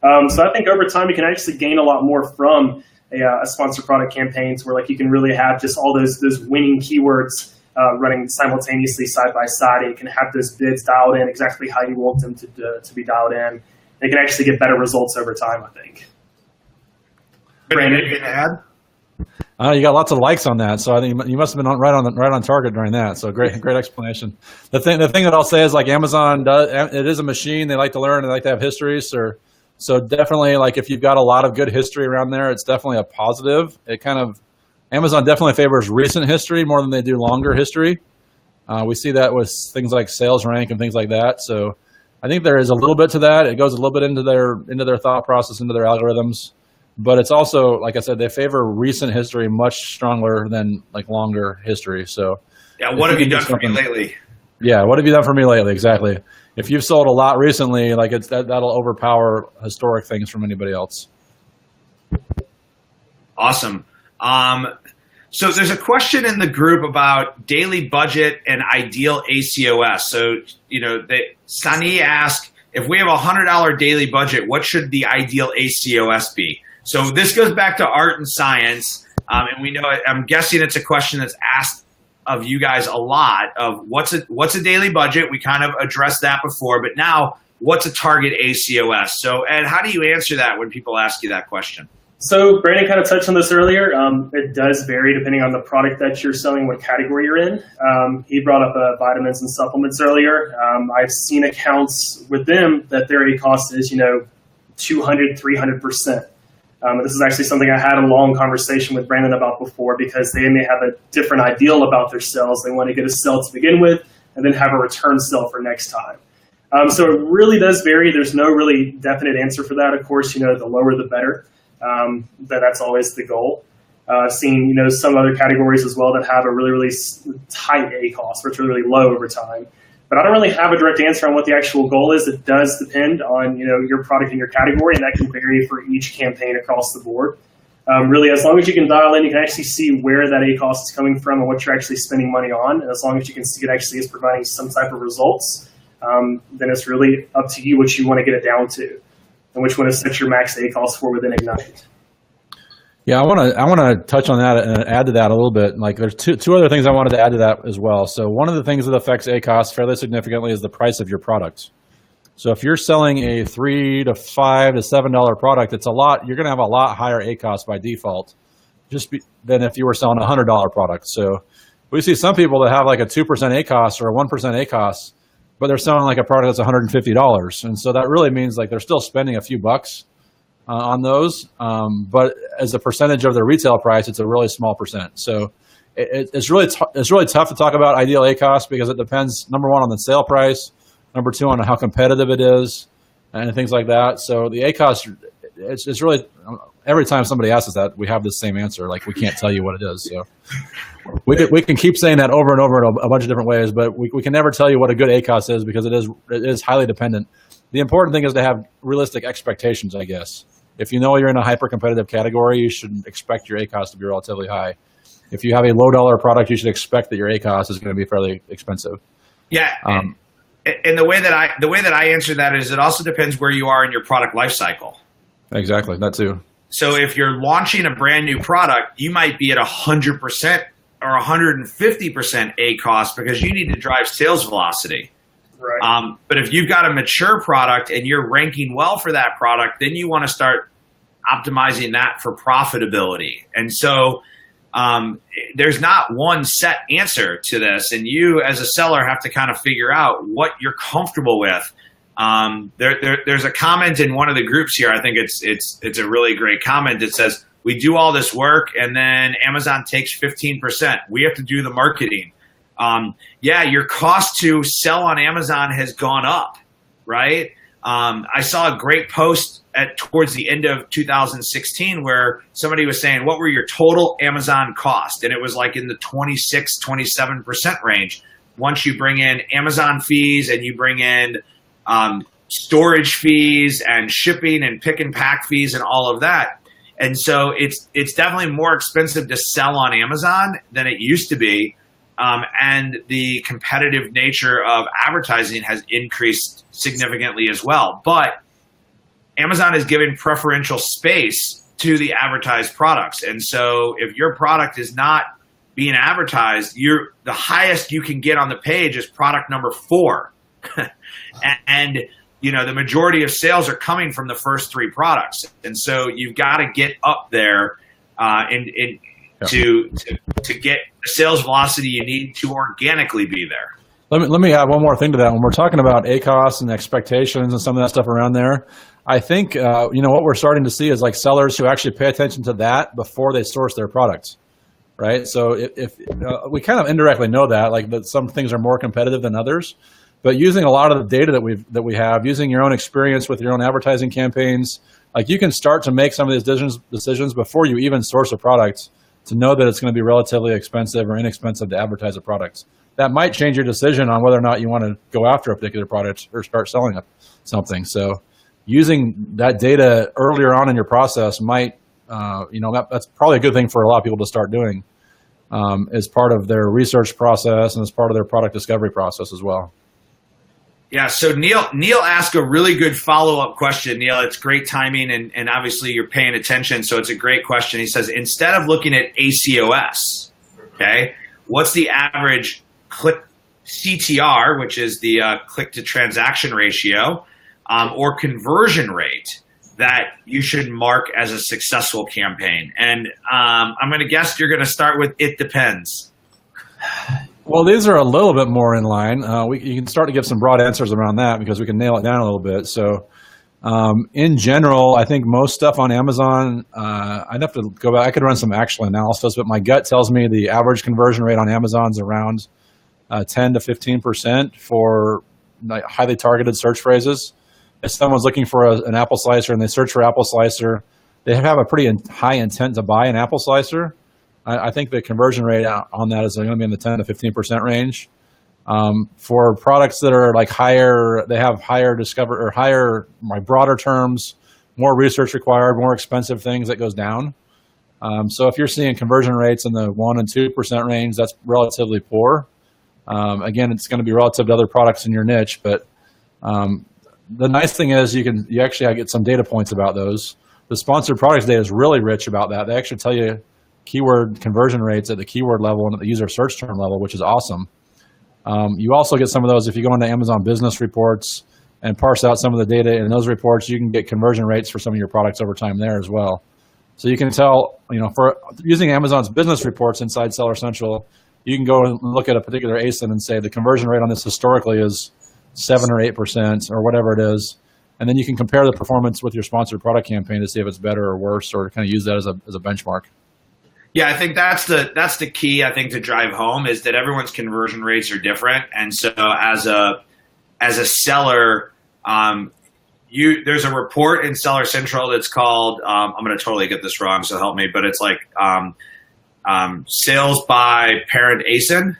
So I think over time you can actually gain a lot more from a sponsored product campaigns where like you can really have just all those winning keywords running simultaneously side by side, and you can have those bids dialed in exactly how you want them to be dialed in. They can actually get better results over time, I think. Brandon, anything to add? You got lots of likes on that, so I think you must have been right on target during that. So great explanation. The thing that I'll say is like Amazon it is a machine. They like to learn. They like to have histories. So definitely, like if you've got a lot of good history around there, it's definitely a positive. Amazon definitely favors recent history more than they do longer history. We see that with things like sales rank and things like that. So I think there is a little bit to that. It goes a little bit into their thought process, into their algorithms. But it's also, like I said, they favor recent history much stronger than like longer history. So yeah, what have you done for me lately? Yeah, what have you done for me lately? Exactly. If you've sold a lot recently, like that'll overpower historic things from anybody else. Awesome. So there's a question in the group about daily budget and ideal ACOS. So, Sani asked, if we have $100 daily budget, what should the ideal ACOS be? So this goes back to art and science. And we know, I'm guessing it's a question that's asked of you guys a lot of what's a daily budget? We kind of addressed that before, but now what's a target ACOS? So Ed, how do you answer that when people ask you that question? So Brandon kind of touched on this earlier. It does vary depending on the product that you're selling, what category you're in. He brought up vitamins and supplements earlier. I've seen accounts with them that their ACOS is, 200, 300%. This is actually something I had a long conversation with Brandon about before because they may have a different ideal about their sales. They want to get a sale to begin with and then have a return sale for next time. So it really does vary. There's no really definite answer for that. Of course, the lower the better. That's always the goal. Seeing, some other categories as well that have a really, really tight ACOS, where it's really, really low over time. But I don't really have a direct answer on what the actual goal is. It does depend on, your product and your category, and that can vary for each campaign across the board. Really, as long as you can dial in, you can actually see where that ACoS is coming from and what you're actually spending money on. And as long as you can see it actually is providing some type of results, then it's really up to you what you want to get it down to and which one to set your max ACoS for within Ignite. Yeah, I want to touch on that and add to that a little bit. Like, there's two other things I wanted to add to that as well. So one of the things that affects ACoS fairly significantly is the price of your product. So if you're selling a $3 to $5 to $7 product, you're going to have a lot higher ACoS by default, than if you were selling a $100 product. So we see some people that have like a 2% ACoS or a 1% ACoS, but they're selling like a product that's $150, and so that really means like they're still spending a few bucks on those, but as a percentage of their retail price, it's a really small percent. So it's really tough to talk about ideal ACoS because it depends, number one, on the sale price, number two, on how competitive it is, and things like that. So the ACoS, it's really, every time somebody asks us that, we have the same answer. Like, we can't tell you what it is. So we can keep saying that over and over in a bunch of different ways, but we can never tell you what a good ACoS is because it is highly dependent. The important thing is to have realistic expectations, I guess. If you know you're in a hyper-competitive category, you should expect your ACoS to be relatively high. If you have a low-dollar product, you should expect that your ACoS is going to be fairly expensive. Yeah, and the way that I answer that is it also depends where you are in your product life cycle. Exactly, that too. So if you're launching a brand new product, you might be at 100% or 150% ACoS because you need to drive sales velocity. Right. But if you've got a mature product and you're ranking well for that product, then you want to start optimizing that for profitability. And so there's not one set answer to this. And you as a seller have to kind of figure out what you're comfortable with. There's a comment in one of the groups here. I think it's a really great comment. It says, we do all this work and then Amazon takes 15%. We have to do the marketing. Yeah, your cost to sell on Amazon has gone up, right? I saw a great post towards the end of 2016 where somebody was saying, what were your total Amazon cost? And it was like in the 26, 27% range. Once you bring in Amazon fees and you bring in storage fees and shipping and pick and pack fees and all of that. And so it's definitely more expensive to sell on Amazon than it used to be. And the competitive nature of advertising has increased significantly as well. But Amazon is giving preferential space to the advertised products. And so if your product is not being advertised, the highest you can get on the page is product number 4. And the majority of sales are coming from the first 3 products. And so you've got to get up there to get the sales velocity you need to organically be there. Let me add one more thing to that. When we're talking about ACoS and expectations and some of that stuff around there, I think what we're starting to see is like sellers who actually pay attention to that before they source their products, right? So if we kind of indirectly know that, like, that some things are more competitive than others, but using a lot of the data that we have, using your own experience with your own advertising campaigns, like, you can start to make some of these decisions before you even source a product, to know that it's going to be relatively expensive or inexpensive to advertise a product. That might change your decision on whether or not you want to go after a particular product or start selling something. So using that data earlier on in your process might, that's probably a good thing for a lot of people to start doing as part of their research process and as part of their product discovery process as well. Yeah, so Neil asked a really good follow-up question. Neil, it's great timing, and obviously you're paying attention, so it's a great question. He says, instead of looking at ACOS, okay, what's the average click CTR, which is the click-to-transaction ratio, or conversion rate that you should mark as a successful campaign? And I'm going to guess you're going to start with it depends. Well, these are a little bit more in line. You can start to give some broad answers around that because we can nail it down a little bit. So in general, I think most stuff on Amazon, I'd have to go back. I could run some actual analysis, but my gut tells me the average conversion rate on Amazon is around 10 to 15% for highly targeted search phrases. If someone's looking for an apple slicer and they search for apple slicer, they have a pretty high intent to buy an apple slicer. I think the conversion rate on that is going to be in the 10 to 15% range. For products that are like higher, they have higher broader terms, more research required, more expensive things, that goes down. So if you're seeing conversion rates in the 1 and 2% range, that's relatively poor. Again, it's going to be relative to other products in your niche, but the nice thing is you actually get some data points about those. The sponsored products data is really rich about that. They actually tell you keyword conversion rates at the keyword level and at the user search term level, which is awesome. You also get some of those if you go into Amazon Business Reports and parse out some of the data in those reports. You can get conversion rates for some of your products over time there as well. So you can tell, for using Amazon's Business Reports inside Seller Central, you can go and look at a particular ASIN and say the conversion rate on this historically is 7 or 8% or whatever it is. And then you can compare the performance with your sponsored product campaign to see if it's better or worse, or kind of use that as a benchmark. Yeah, I think that's the key, I think, to drive home is that everyone's conversion rates are different. And so as a seller, there's a report in Seller Central that's called, I'm going to totally get this wrong, so help me, but it's like sales by parent ASIN.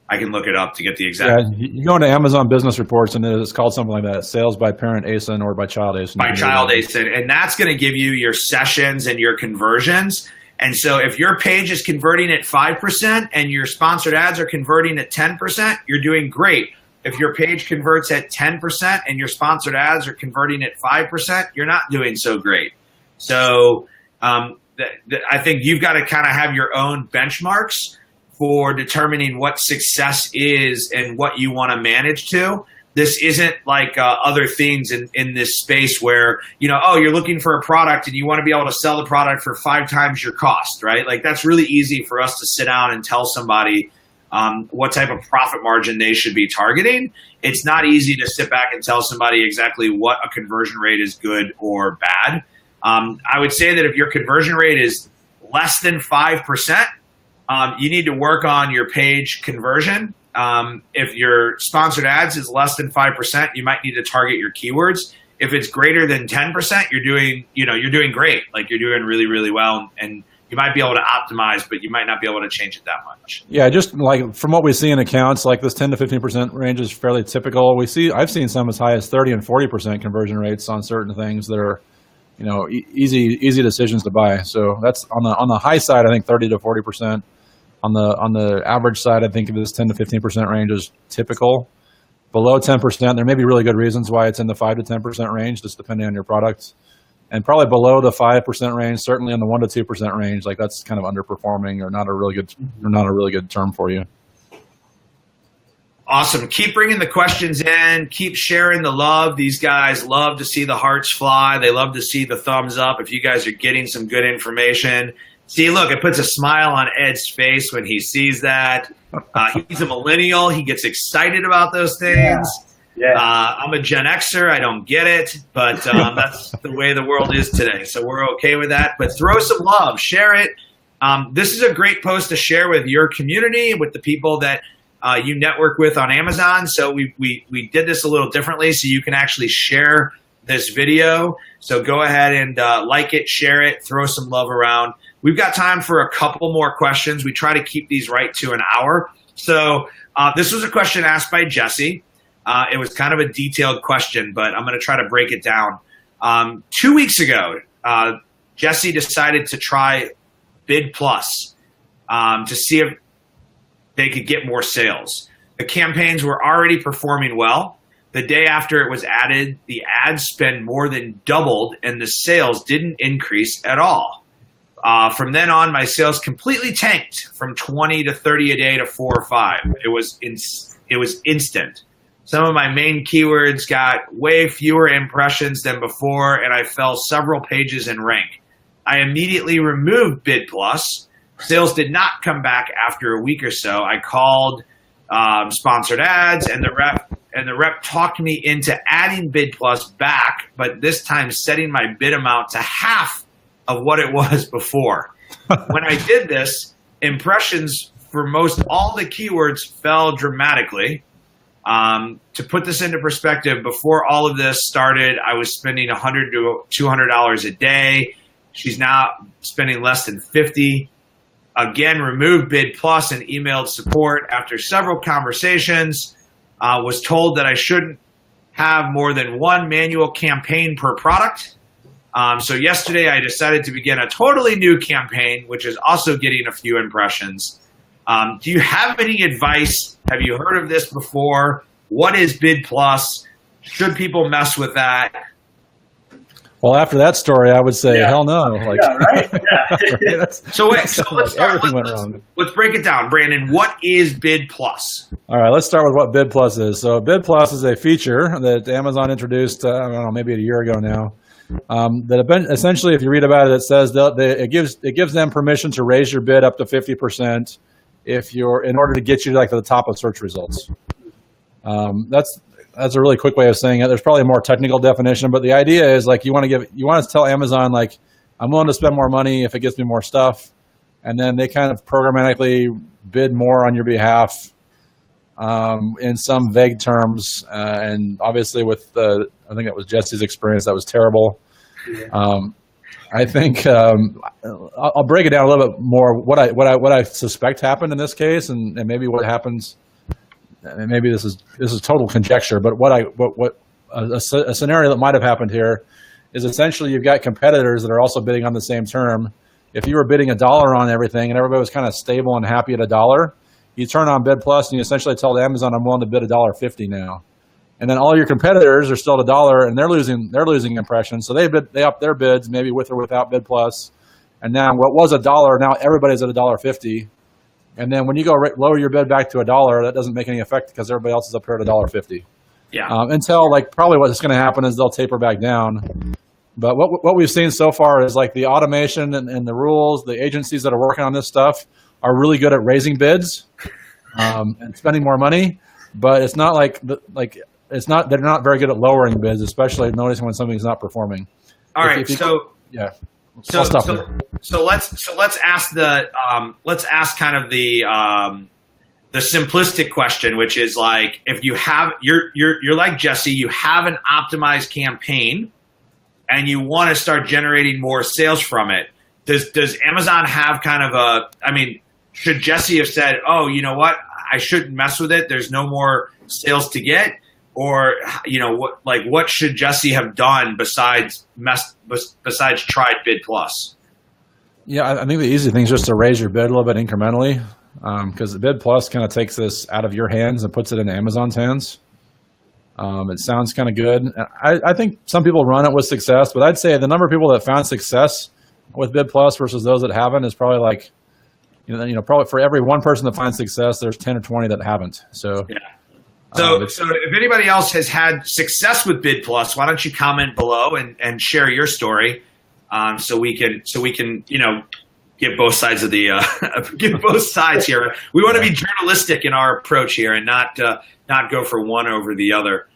I can look it up to get the exact. Yeah, you go into Amazon Business Reports and it's called something like that, sales by parent ASIN or by child ASIN. By child ASIN. And that's going to give you your sessions and your conversions. And so if your page is converting at 5% and your sponsored ads are converting at 10%, you're doing great. If your page converts at 10% and your sponsored ads are converting at 5%, you're not doing so great. So I think you've got to kind of have your own benchmarks for determining what success is and what you want to manage to. This isn't like other things in this space where, you're looking for a product and you want to be able to sell the product for 5 times your cost, right? Like that's really easy for us to sit down and tell somebody what type of profit margin they should be targeting. It's not easy to sit back and tell somebody exactly what a conversion rate is good or bad. I would say that if your conversion rate is less than 5%, you need to work on your page conversion. If your sponsored ads is less than 5%, you might need to target your keywords. If it's greater than 10%, you're doing great. Like you're doing really, really well, and you might be able to optimize, but you might not be able to change it that much. Yeah, just like from what we see in accounts, like this 10 to 15% range is fairly typical. I've seen some as high as 30 and 40% conversion rates on certain things that are, easy decisions to buy. So that's on the high side, I think 30 to 40%. On the average side, I think this 10 to 15% range is typical. Below 10%, there may be really good reasons why it's in the 5 to 10% range, just depending on your product. And probably below the 5% range, certainly in the 1 to 2% range, like that's kind of underperforming or not a really good term for you. Awesome. Keep bringing the questions in. Keep sharing the love. These guys love to see the hearts fly. They love to see the thumbs up if you guys are getting some good information. See, look, it puts a smile on Ed's face when he sees that. He's a millennial. He gets excited about those things. Yeah. I'm a Gen Xer. I don't get it, but that's the way the world is today. So we're okay with that. But throw some love. Share it. This is a great post to share with your community, with the people that you network with on Amazon. So we did this a little differently so you can actually share this video. So go ahead and like it, share it, throw some love around. We've got time for a couple more questions. We try to keep these right to an hour. So this was a question asked by Jesse. It was kind of a detailed question, but I'm going to try to break it down. 2 weeks ago, Jesse decided to try Bid Plus to see if they could get more sales. The campaigns were already performing well. The day after it was added, the ad spend more than doubled and the sales didn't increase at all. From then on, my sales completely tanked from 20 to 30 a day to 4 or 5. It was instant. Some of my main keywords got way fewer impressions than before, and I fell several pages in rank. I immediately removed Bid Plus. Sales did not come back after a week or so. I called sponsored ads, and the rep talked me into adding Bid Plus back, but this time setting my bid amount to half of what it was before. When I did this, impressions for most all the keywords fell dramatically. To put this into perspective, before all of this started, I was spending $100 to $200 a day. She's now spending less than $50. Again, removed Bid Plus and emailed support. After several conversations, was told that I shouldn't have more than one manual campaign per product. So yesterday I decided to begin a totally new campaign, which is also getting a few impressions. Do you have any advice? Have you heard of this before? What is Bid Plus? Should people mess with that? Well, after that story, I would say, hell no. Like, yeah, right? Yeah. So let's start. Everything went wrong. Let's break it down. Brandon, what is Bid Plus? All right, let's start with what Bid Plus is. So Bid Plus is a feature that Amazon introduced, I don't know, maybe a year ago now. That essentially, if you read about it, it says it gives them permission to raise your bid up to 50% in order to get you to the top of search results. That's a really quick way of saying it. There's probably a more technical definition, but the idea is you want to tell Amazon I'm willing to spend more money if it gets me more stuff, and then they kind of programmatically bid more on your behalf in some vague terms. And obviously, with I think that was Jesse's experience, that was terrible. Yeah. I think I'll break it down a little bit more. What I suspect happened in this case, and maybe what happens. And maybe this is total conjecture, but a scenario that might have happened here is essentially you've got competitors that are also bidding on the same term. If you were bidding $1 on everything and everybody was kind of stable and happy at $1, you turn on Bid Plus and you essentially tell Amazon, I'm willing to bid $1.50 now. And then all your competitors are still at $1 and they're losing impressions. So they up their bids, maybe with or without Bid Plus. And now what was $1, now everybody's at $1.50. And then when you go lower your bid back to $1, that doesn't make any effect because everybody else is up here at $1.50. Yeah. Until probably what's going to happen is they'll taper back down. But what we've seen so far is the automation and the rules, the agencies that are working on this stuff are really good at raising bids and spending more money. But it's not they're not very good at lowering bids, especially noticing when something's not performing. All right. Yeah. So let's ask kind of the simplistic question, which is if you have you're like Jesse, you have an optimized campaign and you want to start generating more sales from it. Does Amazon have kind of should Jesse have said, oh, you know what, I shouldn't mess with it, there's no more sales to get? Or, what should Jesse have done besides tried Bid Plus? Yeah, I think the easy thing is just to raise your bid a little bit incrementally, because the Bid Plus kind of takes this out of your hands and puts it in Amazon's hands. It sounds kind of good. I think some people run it with success, but I'd say the number of people that found success with Bid Plus versus those that haven't is probably probably for every one person that finds success, there's 10 or 20 that haven't. So. Yeah. So if anybody else has had success with Bid Plus, why don't you comment below and share your story, so we can get both sides of the get both sides here. We want to be journalistic in our approach here and not go for one over the other.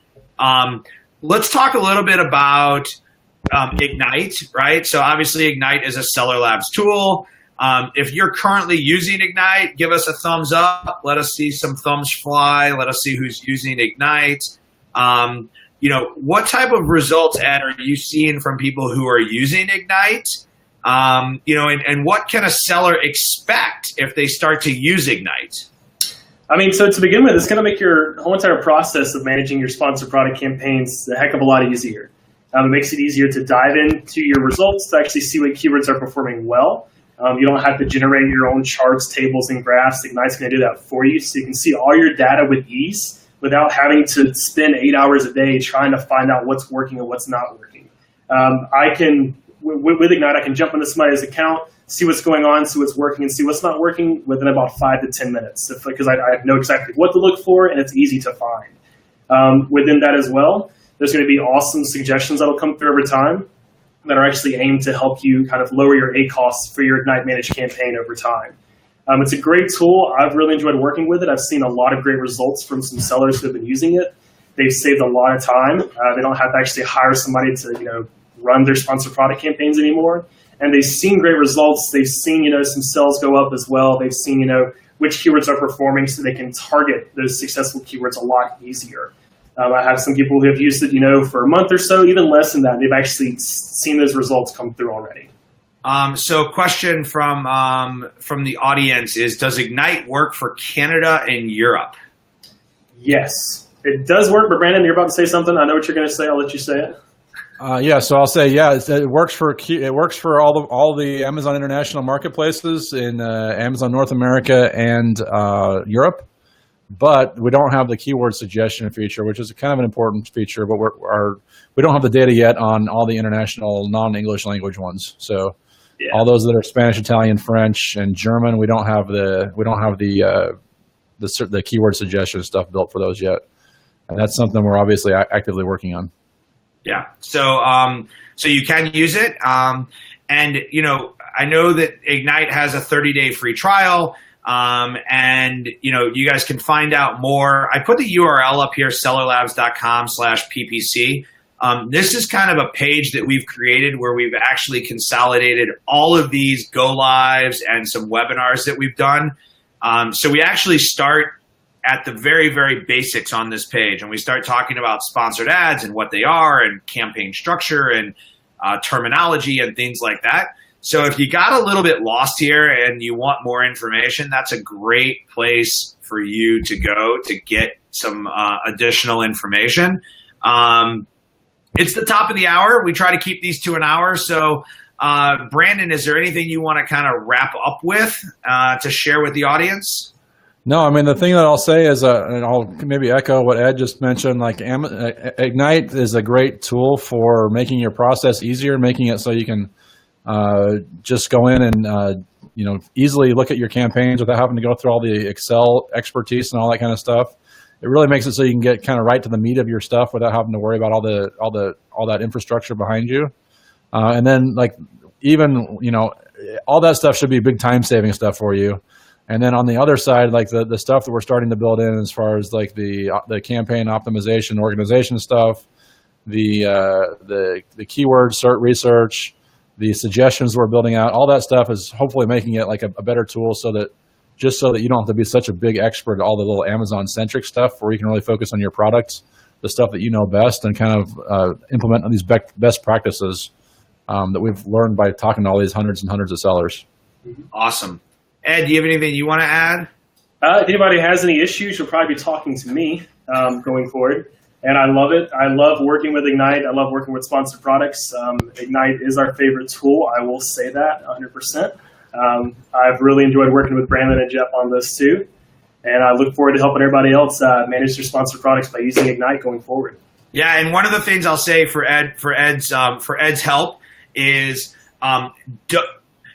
Let's talk a little bit about Ignite, right? So obviously Ignite is a Seller Labs tool. If you're currently using Ignite, give us a thumbs up. Let us see some thumbs fly. Let us see who's using Ignite. What type of results, Ed, are you seeing from people who are using Ignite? And what can a seller expect if they start to use Ignite? So to begin with, it's going to make your whole entire process of managing your sponsored product campaigns a heck of a lot easier. It makes it easier to dive into your results to actually see what keywords are performing well. You don't have to generate your own charts, tables, and graphs. Ignite's going to do that for you, so you can see all your data with ease without having to spend 8 hours a day trying to find out what's working and what's not working. With Ignite, I can jump into somebody's account, see what's going on, see what's working, and see what's not working within about 5 to 10 minutes, because I know exactly what to look for, and it's easy to find. Within that as well, there's going to be awesome suggestions that will come through over time that are actually aimed to help you kind of lower your ACoS for your Ignite Managed campaign over time. It's a great tool. I've really enjoyed working with it. I've seen a lot of great results from some sellers who have been using it. They've saved a lot of time. They don't have to actually hire somebody to run their sponsored product campaigns anymore. And they've seen great results. They've seen some sales go up as well. They've seen which keywords are performing, so they can target those successful keywords a lot easier. I have some people who have used it, for a month or so, even less than that. They've actually seen those results come through already. So question from the audience is, does Ignite work for Canada and Europe? Yes, it does work. But Brandon, you're about to say something. I know what you're going to say. I'll let you say it. So I'll say, it works for all the Amazon International marketplaces in Amazon North America and Europe, but we don't have the keyword suggestion feature, which is kind of an important feature. But we don't have the data yet on all the international non-English language ones. So all those that are Spanish, Italian, French, and German, we don't have the keyword suggestion stuff built for those yet, and that's something we're obviously actively working on. Yeah. So you can use it. And, I know that Ignite has a 30-day free trial. And, you guys can find out more. I put the URL up here, sellerlabs.com/PPC. This is kind of a page that we've created where we've actually consolidated all of these go lives and some webinars that we've done. So we actually start at the very, very basics on this page, and we start talking about sponsored ads and what they are and campaign structure and terminology and things like that. So if you got a little bit lost here and you want more information, that's a great place for you to go to get some additional information. It's the top of the hour. We try to keep these to an hour. So Brandon, is there anything you want to kind of wrap up with to share with the audience? No, I mean, the thing that I'll say is, and I'll maybe echo what Ed just mentioned, like Ignite is a great tool for making your process easier, making it so you can just go in and, easily look at your campaigns without having to go through all the Excel expertise and all that kind of stuff. It really makes it so you can get kind of right to the meat of your stuff without having to worry about all that infrastructure behind you. And then all that stuff should be big time saving stuff for you. And then on the other side, like the stuff that we're starting to build in as far as like the campaign optimization, organization stuff, the keyword research, the suggestions we're building out, all that stuff is hopefully making it like a better tool so that you don't have to be such a big expert at all the little Amazon centric stuff, where you can really focus on your products, the stuff that you know best, and kind of implement these best practices that we've learned by talking to all these hundreds and hundreds of sellers. Awesome. Ed, do you have anything you want to add? If anybody has any issues, you'll probably be talking to me going forward. And I love it. I love working with Ignite. I love working with sponsored products. Ignite is our favorite tool. I will say that 100%. I've really enjoyed working with Brandon and Jeff on this too. And I look forward to helping everybody else manage their sponsored products by using Ignite going forward. Yeah, and one of the things I'll say for Ed's help is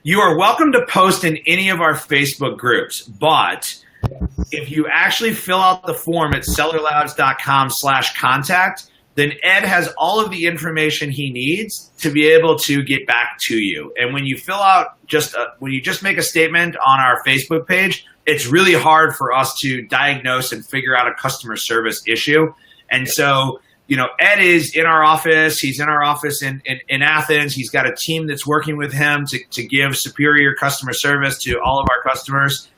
you are welcome to post in any of our Facebook groups, but if you actually fill out the form at sellerlabs.com/contact, then Ed has all of the information he needs to be able to get back to you. And when you fill out when you just make a statement on our Facebook page, it's really hard for us to diagnose and figure out a customer service issue. And so, Ed is in our office. He's in our office in Athens. He's got a team that's working with him to give superior customer service to all of our customers.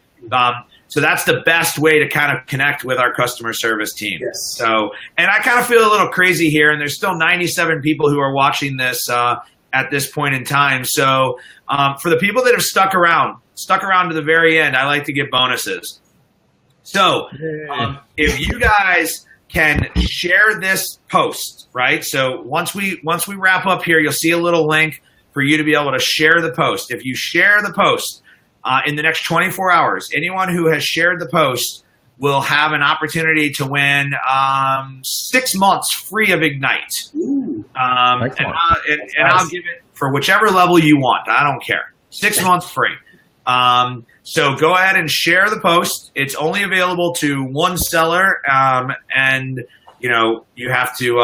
So that's the best way to kind of connect with our customer service team. Yes. So, and I kind of feel a little crazy here, and there's still 97 people who are watching this at this point in time. So for the people that have stuck around to the very end, I like to give bonuses. So if you guys can share this post, right? So once we wrap up here, you'll see a little link for you to be able to share the post. If you share the post in the next 24 hours, anyone who has shared the post will have an opportunity to win 6 months free of Ignite. And I'll give it for whichever level you want. I don't care. 6 months free. So go ahead and share the post. It's only available to one seller, and you have to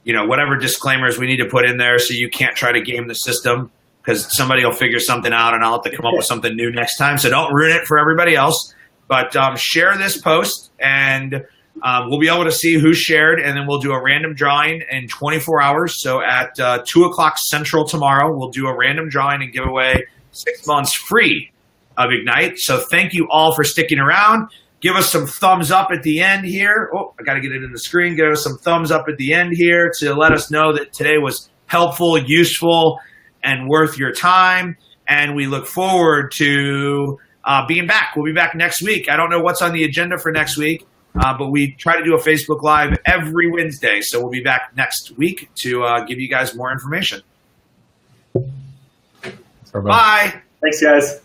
whatever disclaimers we need to put in there, so you can't try to game the system, because somebody will figure something out and I'll have to come up with something new next time. So don't ruin it for everybody else. But share this post, and we'll be able to see who shared, and then we'll do a random drawing in 24 hours. So at 2 o'clock Central tomorrow, we'll do a random drawing and give away 6 months free of Ignite. So thank you all for sticking around. Give us some thumbs up at the end here. Oh, I got to get it in the screen. Give us some thumbs up at the end here to let us know that today was helpful, useful, and worth your time. And we look forward to being back. We'll be back next week. I don't know what's on the agenda for next week. but we try to do a Facebook Live every Wednesday. So we'll be back next week to give you guys more information. Bye. Thanks, guys.